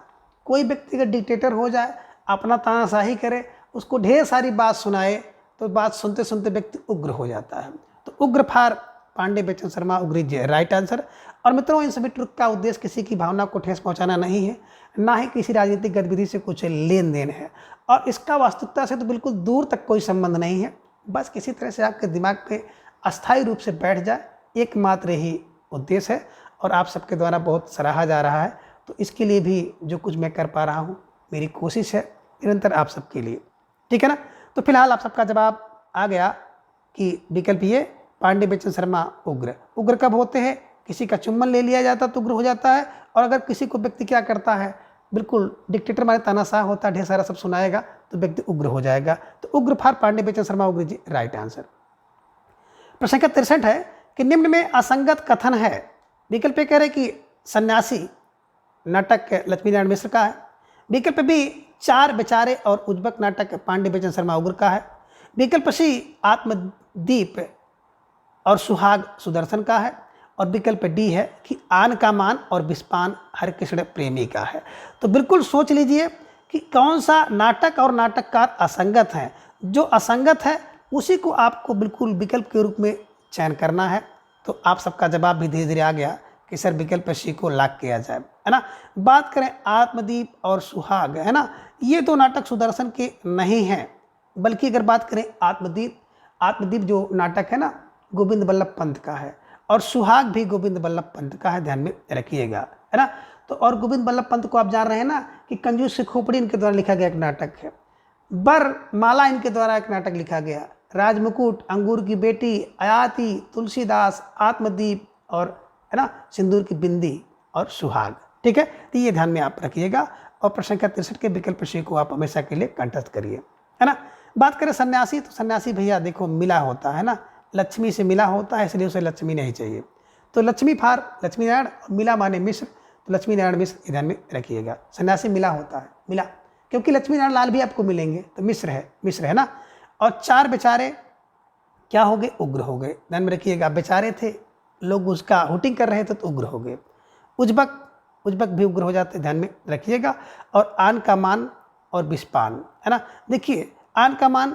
कोई व्यक्ति अगर डिक्टेटर हो जाए, अपना तानाशाही करे, उसको ढेर सारी बात सुनाए, तो बात सुनते सुनते व्यक्ति उग्र हो जाता है। तो उग्र फार पांडे बच्चन शर्मा उग्र इज राइट आंसर। और मित्रों, इन सभी ट्रिक का उद्देश्य किसी की भावना को ठेस पहुंचाना नहीं है, ना ही किसी राजनीतिक गतिविधि से कुछ लेन देन है, और इसका वास्तविकता से तो बिल्कुल दूर तक कोई संबंध नहीं है। बस किसी तरह से आपके दिमाग पे अस्थायी रूप से बैठ जाए, एकमात्र ही उद्देश्य है, और आप सबके द्वारा बहुत सराहा जा रहा है। तो इसके लिए भी जो कुछ मैं कर पा रहा हूँ, मेरी कोशिश है निरंतर आप सबके लिए। ठीक है ना। तो फिलहाल आप सबका जवाब आ गया कि विकल्प ये पांडे बच्चन शर्मा उग्र कब होते हैं? किसी का चुम्बन ले लिया जाता तो उग्र हो जाता है, और अगर किसी को व्यक्ति क्या करता है, बिल्कुल डिक्टेटर माने तानाशाह होता है, ढेर सारा सब सुनाएगा, तो व्यक्ति उग्र हो जाएगा। तो उग्र फार पांडे बच्चन शर्मा उग्र जी राइट आंसर। प्रश्न संख्या 63 है कि निम्न में असंगत कथन है। विकल्प कह रहे कि सन्यासी नाटक लक्ष्मी नारायण मिश्र का है, विकल्प बी चार बेचारे और उज्बक नाटक पांडे बच्चन शर्मा उग्र का है, विकल्प सी आत्मदीप और सुहाग सुदर्शन का है, और विकल्प डी है कि आन का मान और विस्पान हरकृष्ण प्रेमी का है। तो बिल्कुल सोच लीजिए कि कौन सा नाटक और नाटककार असंगत है। जो असंगत है उसी को आपको बिल्कुल विकल्प के रूप में चयन करना है। तो आप सबका जवाब भी धीरे धीरे आ गया कि सर विकल्प सी को लॉक किया जाए, है ना। बात करें आत्मदीप और सुहाग, है ना, ये दो नाटक सुदर्शन के नहीं हैं, बल्कि अगर बात करें आत्मदीप जो नाटक है ना, गोविंद बल्लभ पंत का है, और सुहाग भी गोविंद बल्लभ पंत का है, ध्यान में रखिएगा, है ना। तो और गोविंद बल्लभ पंत को आप जान रहे हैं ना कि कंजूस से खोपड़ी इनके द्वारा लिखा गया एक नाटक है, बरमाला इनके द्वारा एक नाटक लिखा गया, राजमुकुट, अंगूर की बेटी, अयाती, तुलसीदास, आत्मदीप, और है ना सिंदूर की बिंदी और सुहाग। ठीक है, तो ये ध्यान में आप रखिएगा। और प्रश्न संख्या 63 के विकल्प सी को आप हमेशा के लिए कंठस्थ करिए, है ना। बात करें सन्यासी, तो सन्यासी भैया देखो मिला होता है ना, लक्ष्मी से मिला होता है, इसलिए उसे लक्ष्मी नहीं चाहिए। तो लक्ष्मी फार लक्ष्मी नारायण, मिला माने मिश्र, तो लक्ष्मी नारायण मिश्र ध्यान में रखिएगा। सन्यासी मिला होता है, मिला, क्योंकि लक्ष्मी नारायण लाल भी आपको मिलेंगे, तो मिश्र है ना। और चार बेचारे क्या हो गए? उग्र हो गए, ध्यान में रखिएगा। बेचारे थे, लोग उसका हुटिंग कर रहे थे तो उग्र हो गए। उज्बक भी उग्र हो जाते, ध्यान में रखिएगा। और आन का मान और विस्पान, है ना। देखिए आन का मान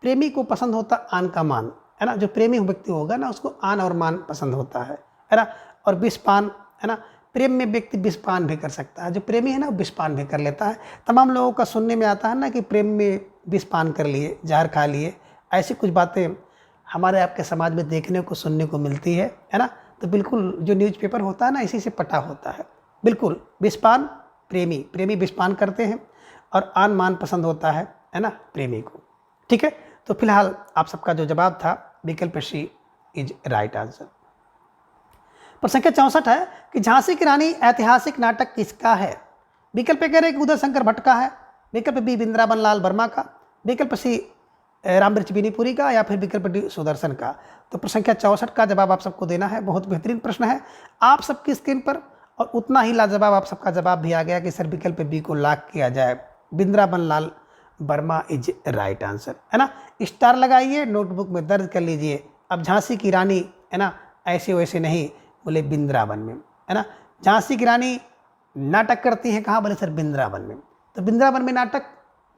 प्रेमी को पसंद होता, आन का मान, है ना, जो प्रेमी व्यक्ति होगा ना उसको आन और मान पसंद होता है ना। और विस्पान, है ना, प्रेम में व्यक्ति विस्पान भी कर सकता है, जो प्रेमी है ना वो विस्पान भी कर लेता है। तमाम लोगों का सुनने में आता है ना कि प्रेम में विस्पान कर लिए, जहर खा लिए, ऐसी कुछ बातें हमारे आपके समाज में देखने को सुनने को मिलती है ना। तो बिल्कुल जो न्यूज़पेपर होता है ना इसी से पटा होता है। बिल्कुल विस्पान प्रेमी विस्पान करते हैं, और आन मान पसंद होता है ना प्रेमी को। ठीक है, तो फिलहाल आप सबका जो जवाब था विकल्प सी इज राइट आंसर। प्रश्न संख्या 64 है कि झांसी की रानी ऐतिहासिक नाटक किसका है? विकल्प कह रहे कि उदय शंकर भट्ट का है, विकल्प बी वृंदावन लाल वर्मा का, विकल्प सी रामवृक्ष बिनीपुरी का, या फिर विकल्प डी सुदर्शन का। तो प्रश्न संख्या 64 का जवाब आप सबको देना है। बहुत बेहतरीन प्रश्न है आप सबकी स्क्रीन पर, और उतना ही लाजवाब आप सबका जवाब भी आ गया कि सर विकल्प बी को लॉक किया जाए, Vrindavan Lal Verma is right answer, है ना। स्टार लगाइए, नोटबुक में दर्ज कर लीजिए। अब झांसी की रानी, है ना, ऐसे वैसे नहीं, बोले वृंदावन में, है ना। झांसी की रानी नाटक करती हैं कहाँ? बोले सर वृंदावन में। तो वृंदावन में नाटक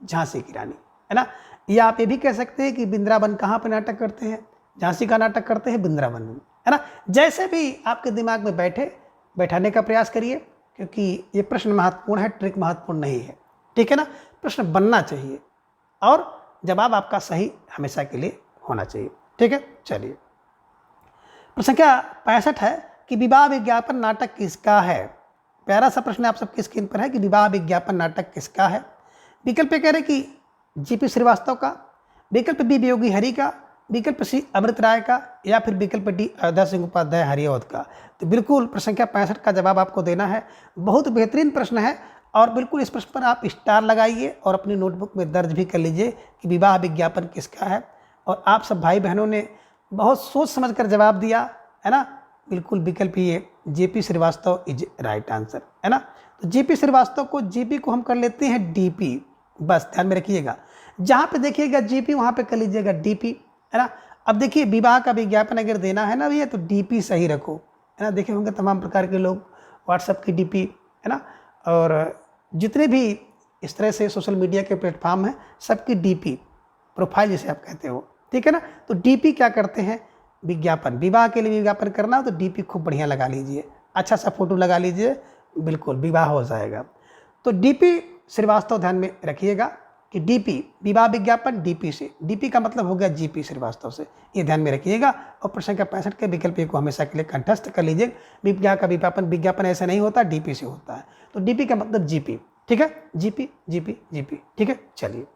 झांसी की रानी, है ना। या आप ये भी कह सकते हैं कि वृंदावन कहाँ पर नाटक करते हैं, झांसी का नाटक करते हैं वृंदावन में, है ना। जैसे भी आपके दिमाग में बैठाने का प्रयास करिए, क्योंकि ये प्रश्न महत्वपूर्ण है, ट्रिक महत्वपूर्ण नहीं है, ठीक है ना। प्रश्न बनना चाहिए और जवाब आपका सही हमेशा के लिए होना चाहिए, ठीक है। चलिए, प्रश्न संख्या 65 है कि विवाह विज्ञापन नाटक किसका है। प्यारा सा प्रश्न आप सबकी स्क्रीन पर है कि विवाह विज्ञापन नाटक किसका है। विकल्प ए कह रहे कि जीपी श्रीवास्तव का, विकल्प बी योगी हरि का, विकल्प सी अमृत राय का, या फिर विकल्प डी अयोध्या सिंह उपाध्याय हरिऔध का। तो बिल्कुल प्रश्न संख्या 65 का जवाब आपको देना है। बहुत बेहतरीन प्रश्न है और बिल्कुल इस प्रश्न पर आप स्टार लगाइए और अपनी नोटबुक में दर्ज भी कर लीजिए कि विवाह विज्ञापन किसका है। और आप सब भाई बहनों ने बहुत सोच समझ कर जवाब दिया, है ना। बिल्कुल विकल्प ये JP Srivastava is right answer, है ना। तो जेपी श्रीवास्तव को, जेपी को हम कर लेते हैं डीपी, बस ध्यान में रखिएगा। जहाँ पे देखिएगा जीपी वहाँ पे कर लीजिएगा डीपी, है ना। अब देखिए विवाह का विज्ञापन अगर देना है ना भैया तो डीपी सही रखो, है ना। देखे होंगे तमाम प्रकार के लोग व्हाट्सएप की डीपी, है ना, और जितने भी इस तरह से सोशल मीडिया के प्लेटफॉर्म हैं सबकी डीपी, प्रोफाइल जिसे आप कहते हो, ठीक है ना। तो डीपी क्या करते हैं, विज्ञापन, विवाह के लिए विज्ञापन करना हो तो डीपी खूब बढ़िया लगा लीजिए, अच्छा सा फोटो लगा लीजिए, बिल्कुल विवाह हो जाएगा। तो डीपी श्रीवास्तव ध्यान में रखिएगा कि डीपी विवाह विज्ञापन डीपी से, डीपी का मतलब हो गया जीपी श्रीवास्तव से, ये ध्यान में रखिएगा। और प्रश्न संख्या 65 के विकल्प को हमेशा के लिए कंठस्थ कर लीजिए। विज्ञान का विज्ञापन ऐसा नहीं होता, डीपी से होता है। तो डीपी का मतलब जीपी, ठीक है, जीपी जीपी जीपी, ठीक है। चलिए,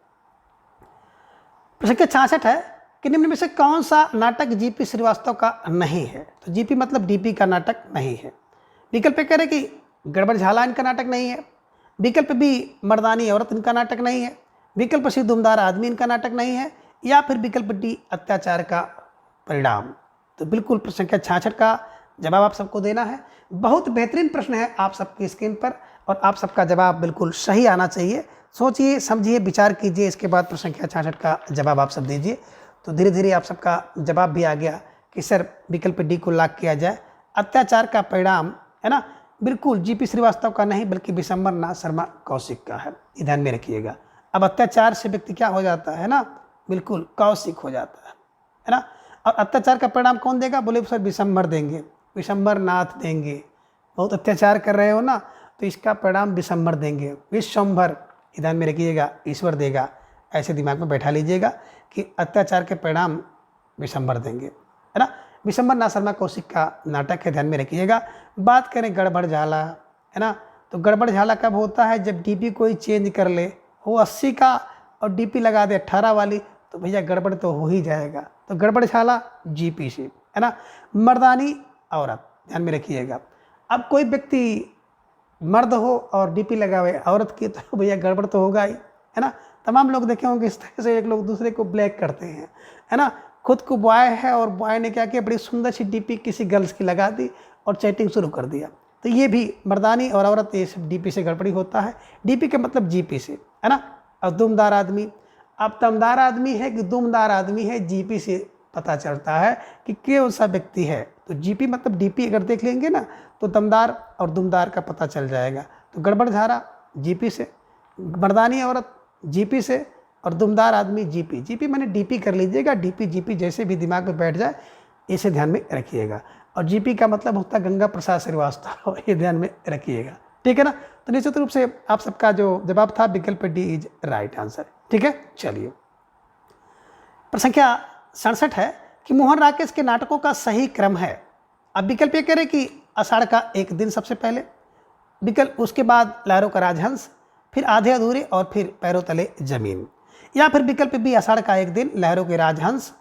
प्रश्न संख्या 66 है कि निम्न में से कौन सा नाटक जीपी श्रीवास्तव का नहीं है। तो जीपी मतलब डीपी का नाटक नहीं है। विकल्प कह रहे कि गड़बड़ झाला इनका नाटक नहीं है, विकल्प बी मर्दानी औरत इनका नाटक नहीं है, विकल्प सी दुमदार आदमी इनका नाटक नहीं है, या फिर विकल्प डी अत्याचार का परिणाम। तो बिल्कुल प्रश्न संख्या 66 का जवाब आप सबको देना है। बहुत बेहतरीन प्रश्न है आप सबकी स्क्रीन पर और आप सबका जवाब बिल्कुल सही आना चाहिए। सोचिए, समझिए, विचार कीजिए, इसके बाद प्रश्न संख्या 66 का जवाब आप सब दीजिए। तो धीरे धीरे आप सबका जवाब भी आ गया कि सर विकल्प डी को लॉक किया जाए, अत्याचार का परिणाम, है ना। बिल्कुल जीपी श्रीवास्तव का नहीं बल्कि विशंबर नाथ शर्मा कौशिक का है, ये ध्यान में रखिएगा। अब अत्याचार से व्यक्ति क्या हो जाता है ना, बिल्कुल कौशिक हो जाता है ना। और अत्याचार का परिणाम कौन देगा, बोले सर विशंबर देंगे, विशंबर नाथ देंगे। बहुत अत्याचार कर रहे हो ना तो इसका परिणाम विशंबर देंगे, विशंबर, ध्यान में रखिएगा, ईश्वर देगा। ऐसे दिमाग में बैठा लीजिएगा कि अत्याचार के परिणाम विशंबर देंगे, है ना। विशंबर नाथ शर्मा कौशिक का नाटक है, ध्यान में रखिएगा। बात करें गड़बड़ झाला, है ना, तो गड़बड़ झाला कब होता है, जब डीपी कोई चेंज कर ले, वो 80 का और डीपी लगा दे 18 वाली, तो भैया गड़बड़ तो हो ही जाएगा। तो गड़बड़ झाला जीपी से, है ना। मर्दानी औरत, ध्यान में रखिएगा। अब कोई व्यक्ति मर्द हो और डीपी लगावे औरत की तो भैया गड़बड़ तो होगा ही, है ना। तमाम लोग देखे होंगे इस तरह से एक लोग दूसरे को ब्लैक करते हैं, है ना। खुद को बॉय है और बॉय ने क्या किया, बड़ी सुंदर सी डीपी किसी गर्ल्स की लगा दी और चैटिंग शुरू कर दिया। तो ये भी मर्दानी और औरत, ये सब डीपी से गड़बड़ी होता है। डीपी के मतलब जीपी से, है ना। और दुमदार आदमी, अब दमदार आदमी है कि दुमदार आदमी है, जीपी से पता चलता है कि कौन सा व्यक्ति है। तो जीपी मतलब डीपी अगर देख लेंगे ना तो दमदार और दुमदार का पता चल जाएगा। तो गड़बड़ झारा जीपी से, मर्दानी औरत जीपी से, और दुमदार आदमी जीपी, जीपी मैंने डीपी कर लीजिएगा। डीपी जीपी जैसे भी दिमाग में बैठ जाए इसे ध्यान में रखिएगा। और जीपी का मतलब होता है गंगा प्रसाद श्रीवास्तव, ये ध्यान में रखिएगा, ठीक है ना। तो निश्चित रूप से आप सबका जो जवाब था विकल्प डी इज राइट आंसर, ठीक है। चलिए, प्रश्न संख्या 67 है कि मोहन राकेश के नाटकों का सही क्रम है। अब विकल्प ये कह रहे कि आषाढ़ का एक दिन सबसे पहले, विकल्प उसके बाद लहरों का राजहंस, फिर आधे अधूरे और फिर पैरों तले जमीन, या फिर विकल्प बी आषाढ़ का एक दिन, लहरों के राजहंस,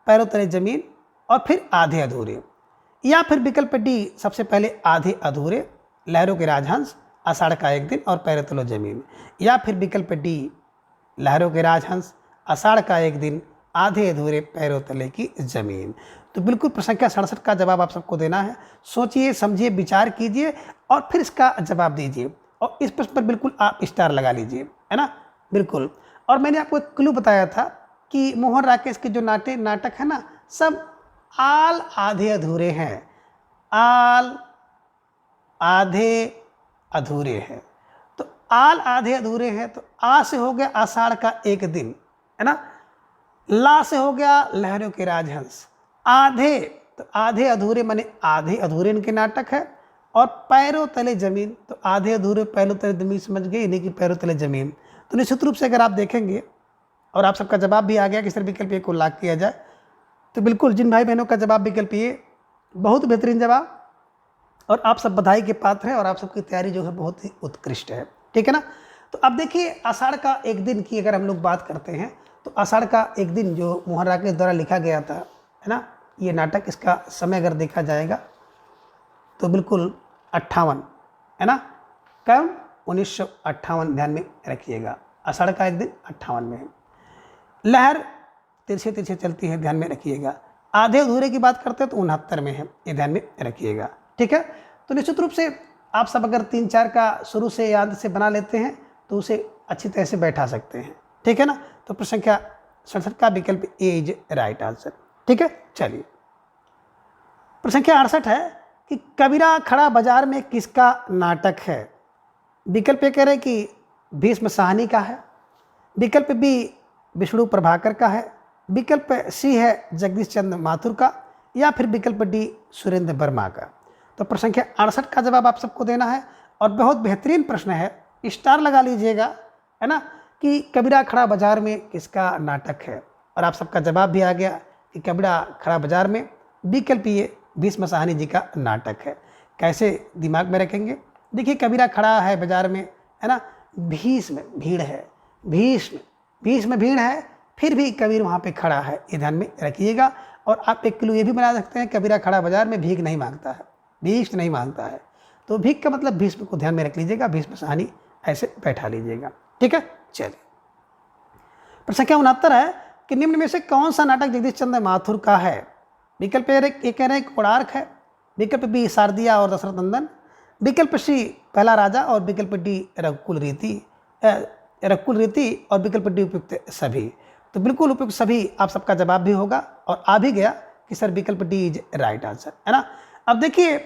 पैरों तले जमीन और फिर आधे अधूरे, या फिर विकल्प डी सबसे पहले आधे अधूरे, लहरों के राजहंस, आषाढ़ का एक दिन और पैरों तले जमीन, या फिर विकल्प डी लहरों के राजहंस, आषाढ़ का एक दिन, आधे अधूरे, पैरों तले की जमीन। तो बिल्कुल प्रश्न संख्या 67 का जवाब आप सबको देना है। सोचिए, समझिए, विचार कीजिए और फिर इसका जवाब दीजिए। और इस प्रश्न पर बिल्कुल आप स्टार लगा लीजिए, है ना, बिल्कुल। और मैंने आपको एक क्लू बताया था कि मोहन राकेश के जो नाटक है ना, सब आल आधे अधूरे हैं, आल आधे अधूरे हैं। तो आल आधे अधूरे हैं, तो आ से हो गया आषाढ़ का एक दिन, है ना। ला से हो गया लहरों के राजहंस। आधे, तो आधे अधूरे माने आधे अधूरे इनके नाटक है। और पैरों तले जमीन, तो आधे अधूरे पैरों तले जमीन समझ गए, इन्हीं की पैरों तले जमीन। तो निश्चित रूप से अगर आप देखेंगे और आप सबका जवाब भी आ गया कि सर विकल्प ए को लॉक किया जाए, तो बिल्कुल जिन भाई बहनों का जवाब विकल्प ए, बहुत बेहतरीन जवाब, और आप सब बधाई के पात्र हैं और आप सबकी तैयारी जो है बहुत ही उत्कृष्ट है, ठीक है ना। तो अब देखिए आषाढ़ का एक दिन की अगर हम लोग बात करते हैं, तो आषाढ़ का एक दिन जो मोहन के द्वारा लिखा गया था, है ना, ये नाटक, इसका समय अगर देखा जाएगा तो बिल्कुल 58, है ना, कब 1958, ध्यान में रखिएगा। आषाढ़ का एक दिन 58 में है। लहर तिरछे तिरछे चलती है, ध्यान में रखिएगा। आधे अधूरे की बात करते हैं तो 69 में है, ये ध्यान में रखिएगा, ठीक है। तो निश्चित रूप से आप सब अगर 3-4 का शुरू से याद से बना लेते हैं तो उसे अच्छी तरह से बैठा सकते हैं, ठीक है ना। तो प्रश्न संख्या 67 का विकल्प ए इज राइट आंसर, ठीक है। चलिए प्रश्न संख्या 68 है कि कबीरा खड़ा बाजार में किसका नाटक है। विकल्प ए कह रहे कि भीष्म साहनी का है, विकल्प बी विष्णु प्रभाकर का है, विकल्प सी है जगदीश चंद्र माथुर का, या फिर विकल्प डी सुरेंद्र वर्मा का। तो प्रश्न संख्या 68 का जवाब आप सबको देना है और बहुत बेहतरीन प्रश्न है, स्टार लगा लीजिएगा, है ना, कि कबीरा खड़ा बाजार में किसका नाटक है। और आप सबका जवाब भी आ गया कि कबीरा खड़ा बाजार में विकल्प ये भीष्म साहनी जी का नाटक है। कैसे दिमाग में रखेंगे, देखिए कबीरा खड़ा है बाजार में, है ना, भीष्म भीड़ है, भीष्म भीड़ है, फिर भी कबीर वहाँ पे खड़ा है, ये ध्यान में रखिएगा। और आप एक क्लू ये भी बना सकते हैं, कबीरा खड़ा बाजार में भीख नहीं मांगता है, भीष्म नहीं मांगता है, तो भीख का मतलब भीष्म को ध्यान में रख लीजिएगा, भीष्म साहनी ऐसे बैठा लीजिएगा, ठीक है। चलिए प्रश्न संख्या 69 है कि निम्न में से कौन सा नाटक जगदीश चंद्र माथुर का है। विकल्प ए कह रहे हैं कोणार्क है, विकल्प बी शारदिया और दशरथ नंदन, विकल्प सी पहला राजा, और विकल्प डी रघुकुल रीति, और विकल्प डी उपयुक्त सभी। तो बिल्कुल उपयुक्त सभी आप सबका जवाब भी होगा और आ भी गया कि सर विकल्प डी इज राइट आंसर, है ना। अब देखिए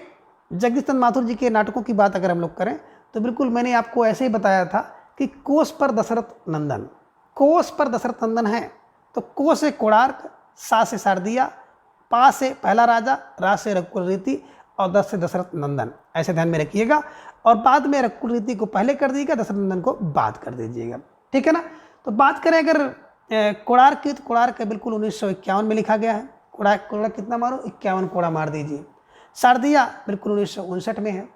जगदीश चंद्र माथुर जी के नाटकों की बात अगर हम लोग करें तो बिल्कुल मैंने आपको ऐसे ही बताया था कि कोस पर दशरथ नंदन है। तो को से कोणार्क, सा से शारदिया, पा से पहला राजा, रा से रघुकुल रीति, और दस से दशरथ नंदन, ऐसे ध्यान में रखिएगा। और बाद में रघुकुल रीति को पहले कर दीजिएगा, दशरथ नंदन को बाद कर दीजिएगा, ठीक है ना। तो बात करें अगर कोणार्क की, तो कोणार्क बिल्कुल 1951 में लिखा गया है। कोड़ा कितना मारो, 51 कोड़ा मार दीजिए। शारदिया बिल्कुल 1959 में है।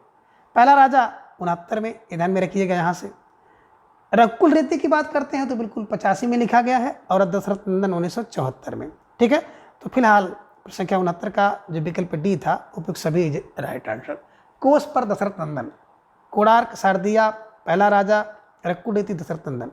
पहला राजा 69 में, ध्यान में रखिएगा यहाँ से। रघुकुल रीति की बात करते हैं तो बिल्कुल 85 में लिखा गया है, और दशरथ नंदन 1974 में, ठीक है। तो फिलहाल संख्या 69 का जो विकल्प डी था उपयुक्त सभी राइट आंसर। कोस पर दशरथ नंदन, कोणार्क, शारदिया, पहला राजा, रघुकुल रीति, दशरथ नंदन,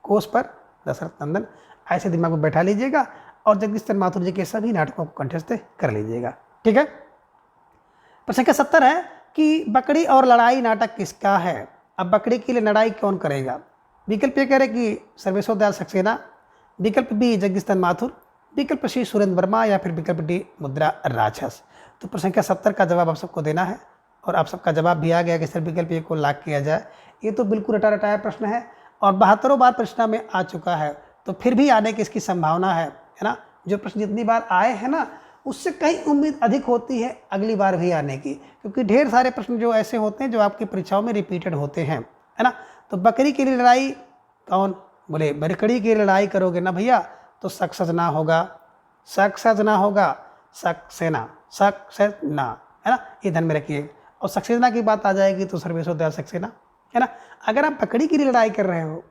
कोस पर दशरथ नंदन, ऐसे दिमाग में बैठा लीजिएगा और जगदीश चंद्र माथुर जी के सभी नाटकों को कंठस्थ कर लीजिएगा, ठीक है। प्रश्न संख्या 70 है कि बकरी और लड़ाई नाटक किसका है। अब बकरी के लिए लड़ाई कौन करेगा। विकल्प ये कह रहे कि सर्वेश्वर दयाल सक्सेना, विकल्प बी जगदीश चंद्र माथुर, विकल्प सी सुरेंद्र वर्मा, या फिर विकल्प डी मुद्रा राक्षस। तो प्रश्न संख्या 70 का जवाब आप सबको देना है और आप सबका जवाब भी आ गया कि सर विकल्प ए को लॉक किया जाए। ये तो बिल्कुल रटा रटाया प्रश्न है और 72 बार परीक्षा में आ चुका है, तो फिर भी आने की इसकी संभावना है ना। जो प्रश्न जितनी बार आए हैं ना, उससे कहीं उम्मीद अधिक होती है अगली बार भी आने की, क्योंकि ढेर सारे प्रश्न जो ऐसे होते हैं जो आपकी परीक्षाओं में रिपीटेड होते हैं, है ना। तो बकरी के लिए लड़ाई कौन, बोले बकरी की लड़ाई करोगे ना भैया तो सक्सेस ना होगा, सक्सेना, है ना, ये ध्यान में रखिए। और सक्सेना की बात आ जाएगी तो सर्वेश्वर दयाल सक्सेना, है ना। अगर आप बकरी की लड़ाई कर रहे हो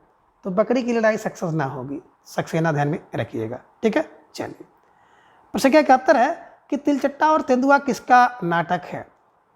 तो बकरी की लड़ाई सक्सेस ना होगी, सक्सेना ध्यान में रखिएगा, ठीक है। चलिए प्रश्न संख्या 71 है कि तिलचट्टा और तेंदुआ किसका नाटक है।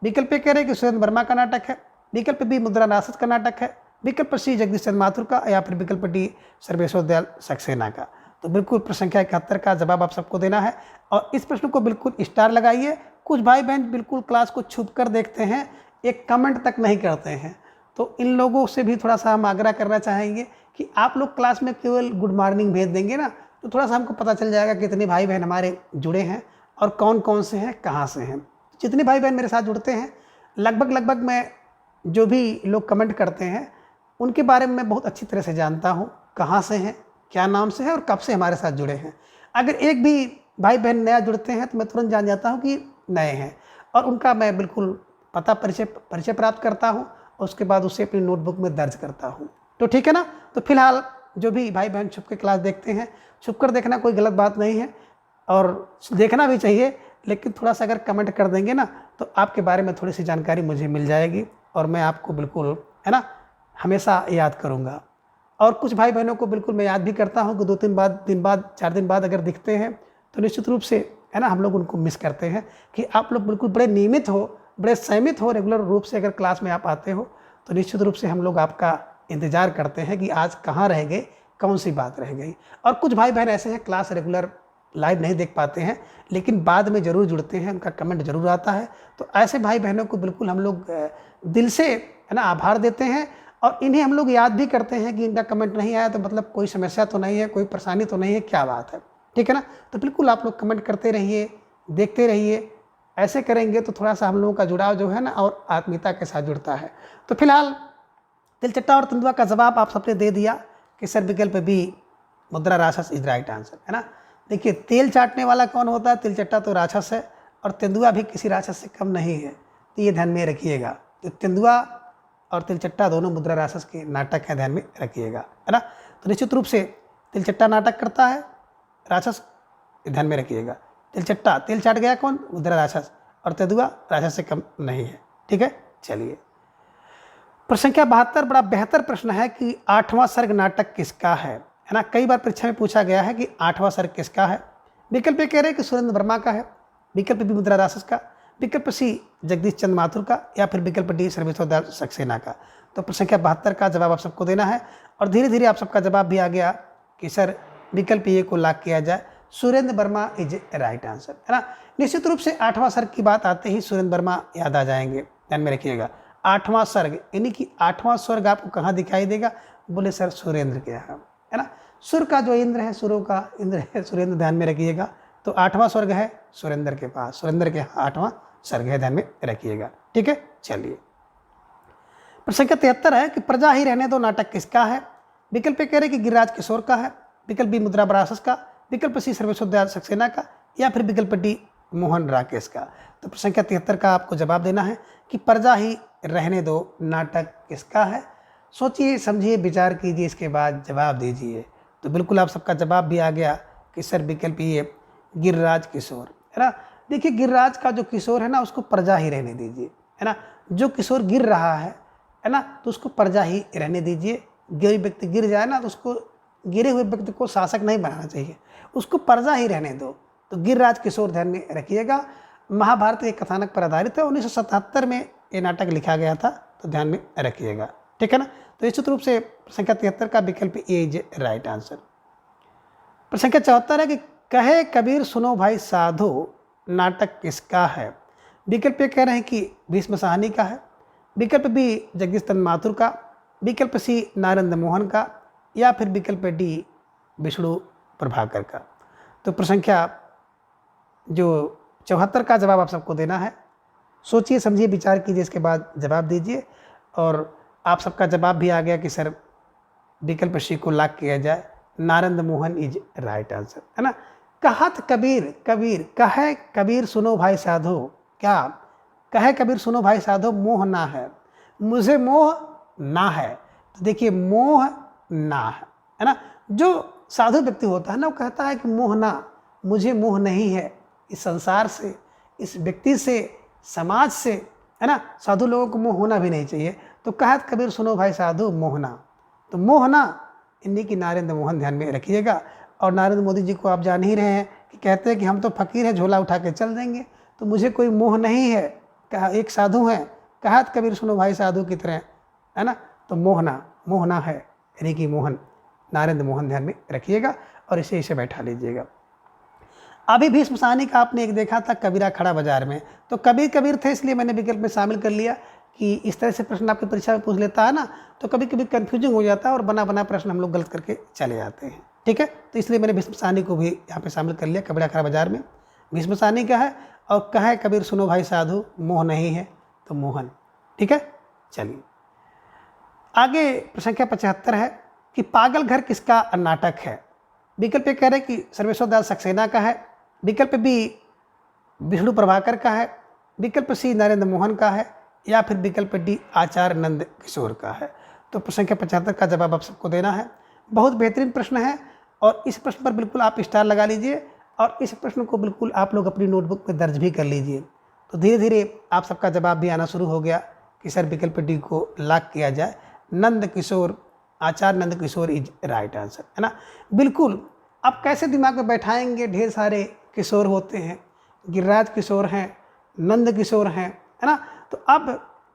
विकल्प कह रहे हैं कि सुरेंद्र वर्मा का नाटक है, विकल्प बी मुद्रा राक्षस का नाटक है, विकल्प सी जगदीश चंद्र माथुर का, या फिर विकल्प डी सर्वेश्वर दयाल सक्सेना का। तो बिल्कुल प्रश्न संख्या 71 का जवाब आप सबको देना है और इस प्रश्न को बिल्कुल स्टार लगाइए। कुछ भाई बहन बिल्कुल क्लास को छुप कर देखते हैं, एक कमेंट तक नहीं करते हैं, तो इन लोगों से भी थोड़ा सा हम आग्रह करना चाहेंगे कि आप लोग क्लास में केवल गुड मॉर्निंग भेज देंगे ना, तो थोड़ा सा हमको पता चल जाएगा कितने भाई बहन हमारे जुड़े हैं और कौन कौन से हैं, कहाँ से हैं। जितने भाई बहन मेरे साथ जुड़ते हैं लगभग मैं जो भी लोग कमेंट करते हैं उनके बारे में मैं बहुत अच्छी तरह से जानता हूँ, कहाँ से हैं, क्या नाम से है और कब से हमारे साथ जुड़े हैं। अगर एक भी भाई बहन नया जुड़ते हैं तो मैं तुरंत जान जाता हूँ कि नए हैं, और उनका मैं बिल्कुल पता परिचय प्राप्त करता हूँ और उसके बाद उसे अपनी नोटबुक में दर्ज करता हूँ। तो ठीक है ना। तो फिलहाल जो भी भाई बहन छुप के क्लास देखते हैं, छुप कर देखना कोई गलत बात नहीं है और देखना भी चाहिए, लेकिन थोड़ा सा अगर कमेंट कर देंगे ना तो आपके बारे में थोड़ी सी जानकारी मुझे मिल जाएगी और मैं आपको बिल्कुल, है ना, हमेशा याद करूँगा। और कुछ भाई बहनों को बिल्कुल मैं याद भी करता हूँ कि 4 दिन बाद अगर दिखते हैं तो निश्चित रूप से, है ना, हम लोग उनको मिस करते हैं कि आप लोग बिल्कुल बड़े नियमित हो, बड़े संयमित हो, रेगुलर रूप से अगर क्लास में आप आते हो तो निश्चित रूप से हम लोग आपका इंतज़ार करते हैं कि आज कहाँ रह गए, कौन सी बात रह गई। और कुछ भाई बहन ऐसे हैं क्लास रेगुलर लाइव नहीं देख पाते हैं लेकिन बाद में ज़रूर जुड़ते हैं, उनका कमेंट ज़रूर आता है। तो ऐसे भाई बहनों को बिल्कुल हम लोग दिल से, है ना, आभार देते हैं और इन्हें हम लोग याद भी करते हैं कि इनका कमेंट नहीं आया तो मतलब कोई समस्या तो नहीं है, कोई परेशानी तो नहीं है, क्या बात है, ठीक है ना। तो बिल्कुल आप लोग कमेंट करते रहिए, देखते रहिए। ऐसे करेंगे तो थोड़ा सा हम लोगों का जुड़ाव जो है ना और आत्मीयता के साथ जुड़ता है। तो फिलहाल तिलचट्टा और तेंदुआ का जवाब आप सबने दे दिया कि सर विकल्प बी मुद्रा राक्षस इज राइट आंसर, है ना। देखिए तेल चाटने वाला कौन होता है, तिलचट्टा तो राक्षस है और तेंदुआ भी किसी राक्षस से कम नहीं है, तो ये ध्यान में रखिएगा। तो तेंदुआ और तिलचट्टा दोनों मुद्रा राक्षस के नाटक है, ध्यान में रखिएगा, है ना। तो निश्चित रूप से तिलचट्टा नाटक करता है राक्षस, ध्यान में रखिएगा। तिलचट्टा तेल चाट गया कौन, मुद्रा राक्षस, और तेंदुआ राक्षस से कम नहीं है, ठीक है। चलिए प्रश्न संख्या 72 बड़ा बेहतर प्रश्न है कि 8वां सर्ग नाटक किसका है ना। कई बार परीक्षा में पूछा गया है कि 8वां सर्ग किसका है। विकल्प ए कह रहे हैं कि सुरेंद्र वर्मा का है, विकल्प बी मुद्रा राक्षस का, विकल्प सी जगदीश चंद्र माथुर का, या फिर विकल्प डी सर्वेश्वर दयाल सक्सेना का। तो प्रश्न संख्या 72 का जवाब आप सबको देना है और धीरे धीरे आप सबका जवाब भी आ गया कि सर विकल्प ए को लॉक किया जाए, Surendra Verma is right answer, है ना। निश्चित रूप से 8वां सर्ग की बात आते ही सुरेंद्र वर्मा याद आ जाएंगे, ध्यान में रखिएगा। 8वां सर्ग यानी कि 8वां स्वर्ग आपको कहाँ दिखाई देगा, बोले सर सुरेंद्र के यहाँ, है ना। सुर का जो इंद्र है, सुरों का इंद्र है सुरेंद्र, ध्यान में रखिएगा। तो 8वां स्वर्ग है सुरेंद्र के पास, सुरेंद्र के 8वां सर्ग है, ध्यान में रखिएगा, ठीक है। चलिए प्रश्न संख्या 73 है कि प्रजा ही रहने दो नाटक किसका है। विकल्प कह रहे कि गिरिराज किशोर का है, विकल्प बी मुद्रा राक्षस का, विकल्प सी सर्वेश्वर दयाल सक्सेना का, या फिर विकल्प डी मोहन राकेश का। तो प्रश्न संख्या 73 का आपको जवाब देना है कि प्रजा ही रहने दो नाटक किसका है। सोचिए समझिए विचार कीजिए, इसके बाद जवाब दीजिए। तो बिल्कुल आप सबका जवाब भी आ गया कि सर विकल्प ये गिरिराज किशोर, है ना। देखिए गिरिराज का जो किशोर है ना उसको प्रजा ही रहने दीजिए, है ना। जो किशोर गिर रहा है ना, तो उसको प्रजा ही रहने दीजिए। गिर व्यक्ति गिर जाए ना तो उसको, गिरे हुए व्यक्ति को शासक नहीं बनाना चाहिए, उसको प्रजा ही रहने दो। तो गिरिराज किशोर ध्यान में रखिएगा। महाभारत के कथानक पर आधारित है, 1977 में ये नाटक लिखा गया था, तो ध्यान में रखिएगा, ठीक है ना। तो निश्चित रूप से संख्या 73 का विकल्प ए इज राइट आंसर। प्रश्न संख्या 74 है कि कहे कबीर सुनो भाई साधो नाटक किसका है। विकल्प ए कह रहे हैं कि भीष्म साहनी का है, विकल्प बी जगदीश चंद्र माथुर का, विकल्प सी नारेंद्र मोहन का, या फिर विकल्प डी विष्णु प्रभाकर का। तो प्रश्न संख्या जो 74 का जवाब आप सबको देना है। सोचिए समझिए विचार कीजिए, इसके बाद जवाब दीजिए। और आप सबका जवाब भी आ गया कि सर विकल्प सी को लॉक किया जाए, Narendra Mohan is right answer, है ना। कहत कबीर कबीर कहे कबीर सुनो भाई साधो, क्या कहे कबीर सुनो भाई साधो मोह ना है, मुझे मोह ना है। तो देखिए मोह ना है ना। जो साधु व्यक्ति होता है ना वो कहता है कि मोह ना, मुझे मोह नहीं है इस संसार से, इस व्यक्ति से, समाज से, है ना। साधु लोगों को मोह होना भी नहीं चाहिए। तो कहत कबीर सुनो भाई साधु मोहना, तो मोहना इन्हीं की नारेंद्र मोहन, ध्यान में रखिएगा। और नरेंद्र मोदी जी को आप जान ही रहे हैं कि कहते हैं कि हम तो फकीर हैं, झोला उठा के चल देंगे, तो मुझे कोई मोह नहीं है, कहा एक साधु हैं, कहत कबीर सुनो भाई साधु की तरह, है ना। तो मोहना, मोहना है यानी कि मोहन, नारेंद्र मोहन, ध्यान में रखिएगा और इसे बैठा लीजिएगा। अभी भीष्म साहनी का आपने एक देखा था कबीरा खड़ा बाजार में, तो कबीर थे, इसलिए मैंने विकल्प में शामिल कर लिया कि इस तरह से प्रश्न आपकी परीक्षा में पूछ लेता है ना, तो कभी कभी कन्फ्यूजिंग हो जाता है और बना प्रश्न हम लोग गलत करके चले जाते हैं, ठीक है। तो इसलिए मैंने भीष्म साहनी को भी यहाँ पे शामिल कर लिया। कबीरा खड़ा बाजार में भीष्म साहनी का है और कहे कबीर सुनो भाई साधु मोह नहीं है, तो मोहन, ठीक है। चलिए आगे प्रश्न संख्या 75 है कि पागल घर किसका नाटक है। विकल्प ए कह रहे कि सर्वेश्वर दयाल सक्सेना का है, विकल्प बी विष्णु प्रभाकर का है, विकल्प सी नरेंद्र मोहन का है, या फिर विकल्प डी आचार्य नंद किशोर का है। तो प्रश्न संख्या 75 का जवाब आप सबको देना है। बहुत बेहतरीन प्रश्न है और इस प्रश्न पर बिल्कुल आप स्टार लगा लीजिए और इस प्रश्न को बिल्कुल आप लोग अपनी नोटबुक में दर्ज भी कर लीजिए। तो धीरे धीरे आप सबका जवाब भी आना शुरू हो गया कि सर विकल्प डी को लॉक किया जाए, नंद किशोर, आचार्य Nand Kishore is right answer, है ना। बिल्कुल आप कैसे दिमाग में बैठाएंगे, ढेर सारे किशोर होते हैं, गिरिराज किशोर हैं, नंद किशोर हैं, है ना। तो अब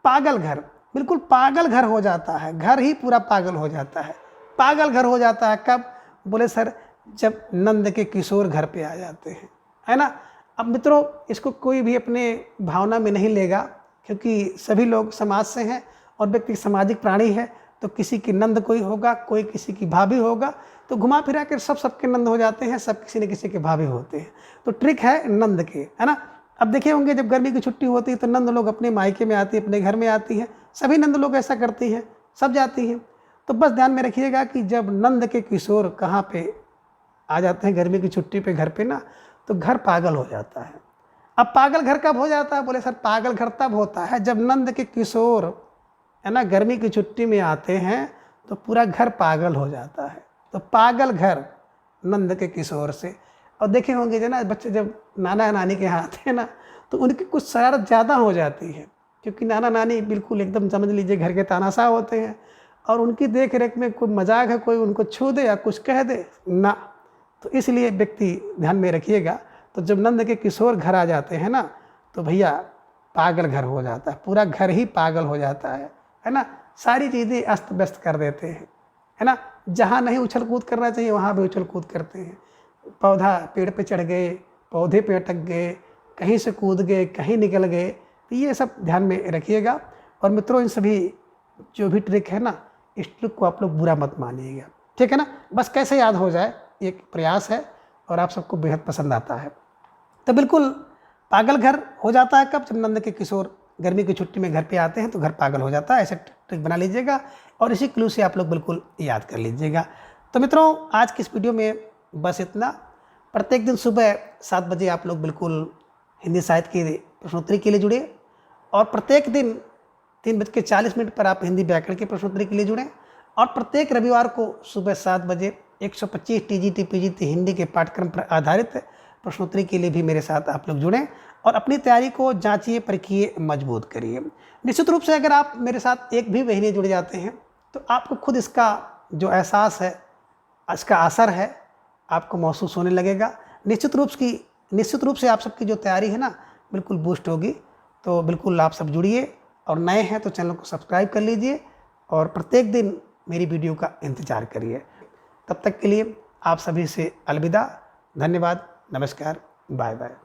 पागल घर, बिल्कुल पागल घर हो जाता है, घर ही पूरा पागल हो जाता है। पागल घर हो जाता है कब? बोले सर जब नंद के किशोर घर पे आ जाते हैं, है ना। अब मित्रों इसको कोई भी अपने भावना में नहीं लेगा, क्योंकि सभी लोग समाज से हैं और व्यक्ति सामाजिक प्राणी है। तो किसी की नंद कोई होगा, कोई किसी की भाभी होगा, तो घुमा फिरा कर सबके नंद हो जाते हैं, सब किसी न किसी के भाभी होते हैं। तो ट्रिक है नंद के, है ना। अब देखे होंगे जब गर्मी की छुट्टी होती है तो नंद लोग अपने मायके में आती है, अपने घर में आती हैं, सभी नंद लोग ऐसा करती हैं, सब जाती हैं। तो बस ध्यान में रखिएगा कि जब नंद के किशोर कहाँ पे आ जाते हैं गर्मी की छुट्टी पे घर पे ना, तो घर पागल हो जाता है। अब पागल घर कब हो जाता है? बोले सर पागल घर तब होता है जब नंद के किशोर, है ना, गर्मी की छुट्टी में आते हैं तो पूरा घर पागल हो जाता है। तो पागल घर नंद के किशोर से। और देखे होंगे जो ना बच्चे जब नाना नानी के यहाँ आते हैं ना, तो उनकी कुछ शरारत ज़्यादा हो जाती है, क्योंकि नाना नानी बिल्कुल एकदम समझ लीजिए घर के तानाशाह होते हैं और उनकी देख रेख में कोई मजाक है, कोई उनको छू दे या कुछ कह दे ना। तो इसलिए व्यक्ति ध्यान में रखिएगा, तो जब नंद के किशोर घर आ जाते हैं ना, तो भैया पागल घर हो जाता है, पूरा घर ही पागल हो जाता है ना। सारी चीज़ें अस्त व्यस्त कर देते हैं, है ना। जहाँ नहीं उछल कूद करना चाहिए वहाँ भी उछल कूद करते हैं। पौधा पेड़ पे चढ़ गए, पौधे पे अटक गए, कहीं से कूद गए, कहीं निकल गए। तो ये सब ध्यान में रखिएगा। और मित्रों इन सभी जो भी ट्रिक है ना, इस ट्रिक को आप लोग बुरा मत मानिएगा, ठीक है ना। बस कैसे याद हो जाए एक प्रयास है और आप सबको बेहद पसंद आता है। तो बिल्कुल पागल घर हो जाता है कब? जब नंद के किशोर गर्मी की छुट्टी में घर पे आते हैं तो घर पागल हो जाता है। ऐसे ट्रिक बना लीजिएगा और इसी क्लू से आप लोग बिल्कुल याद कर लीजिएगा। तो मित्रों आज की इस वीडियो में बस इतना। प्रत्येक दिन सुबह 7 बजे आप लोग बिल्कुल हिंदी साहित्य की प्रश्नोत्तरी के लिए जुड़े और प्रत्येक दिन 3:40 पर आप हिंदी व्याकरण की प्रश्नोत्तरी के लिए जुड़ें। और प्रत्येक रविवार को सुबह 7 बजे 125 टीजीटी पीजीटी हिंदी के पाठ्यक्रम पर आधारित प्रश्नोत्तरी के लिए भी मेरे साथ आप लोग जुड़ें और अपनी तैयारी को जांचिए, परखिए, मजबूत करिए। निश्चित रूप से अगर आप मेरे साथ एक भी महीने जुड़ जाते हैं तो आपको खुद इसका जो एहसास है, इसका असर है, आपको महसूस होने लगेगा। निश्चित रूप से आप सबकी जो तैयारी है ना बिल्कुल बूस्ट होगी। तो बिल्कुल आप सब जुड़िए और नए हैं तो चैनल को सब्सक्राइब कर लीजिए और प्रत्येक दिन मेरी वीडियो का इंतज़ार करिए। तब तक के लिए आप सभी से अलविदा, धन्यवाद, नमस्कार, बाय बाय।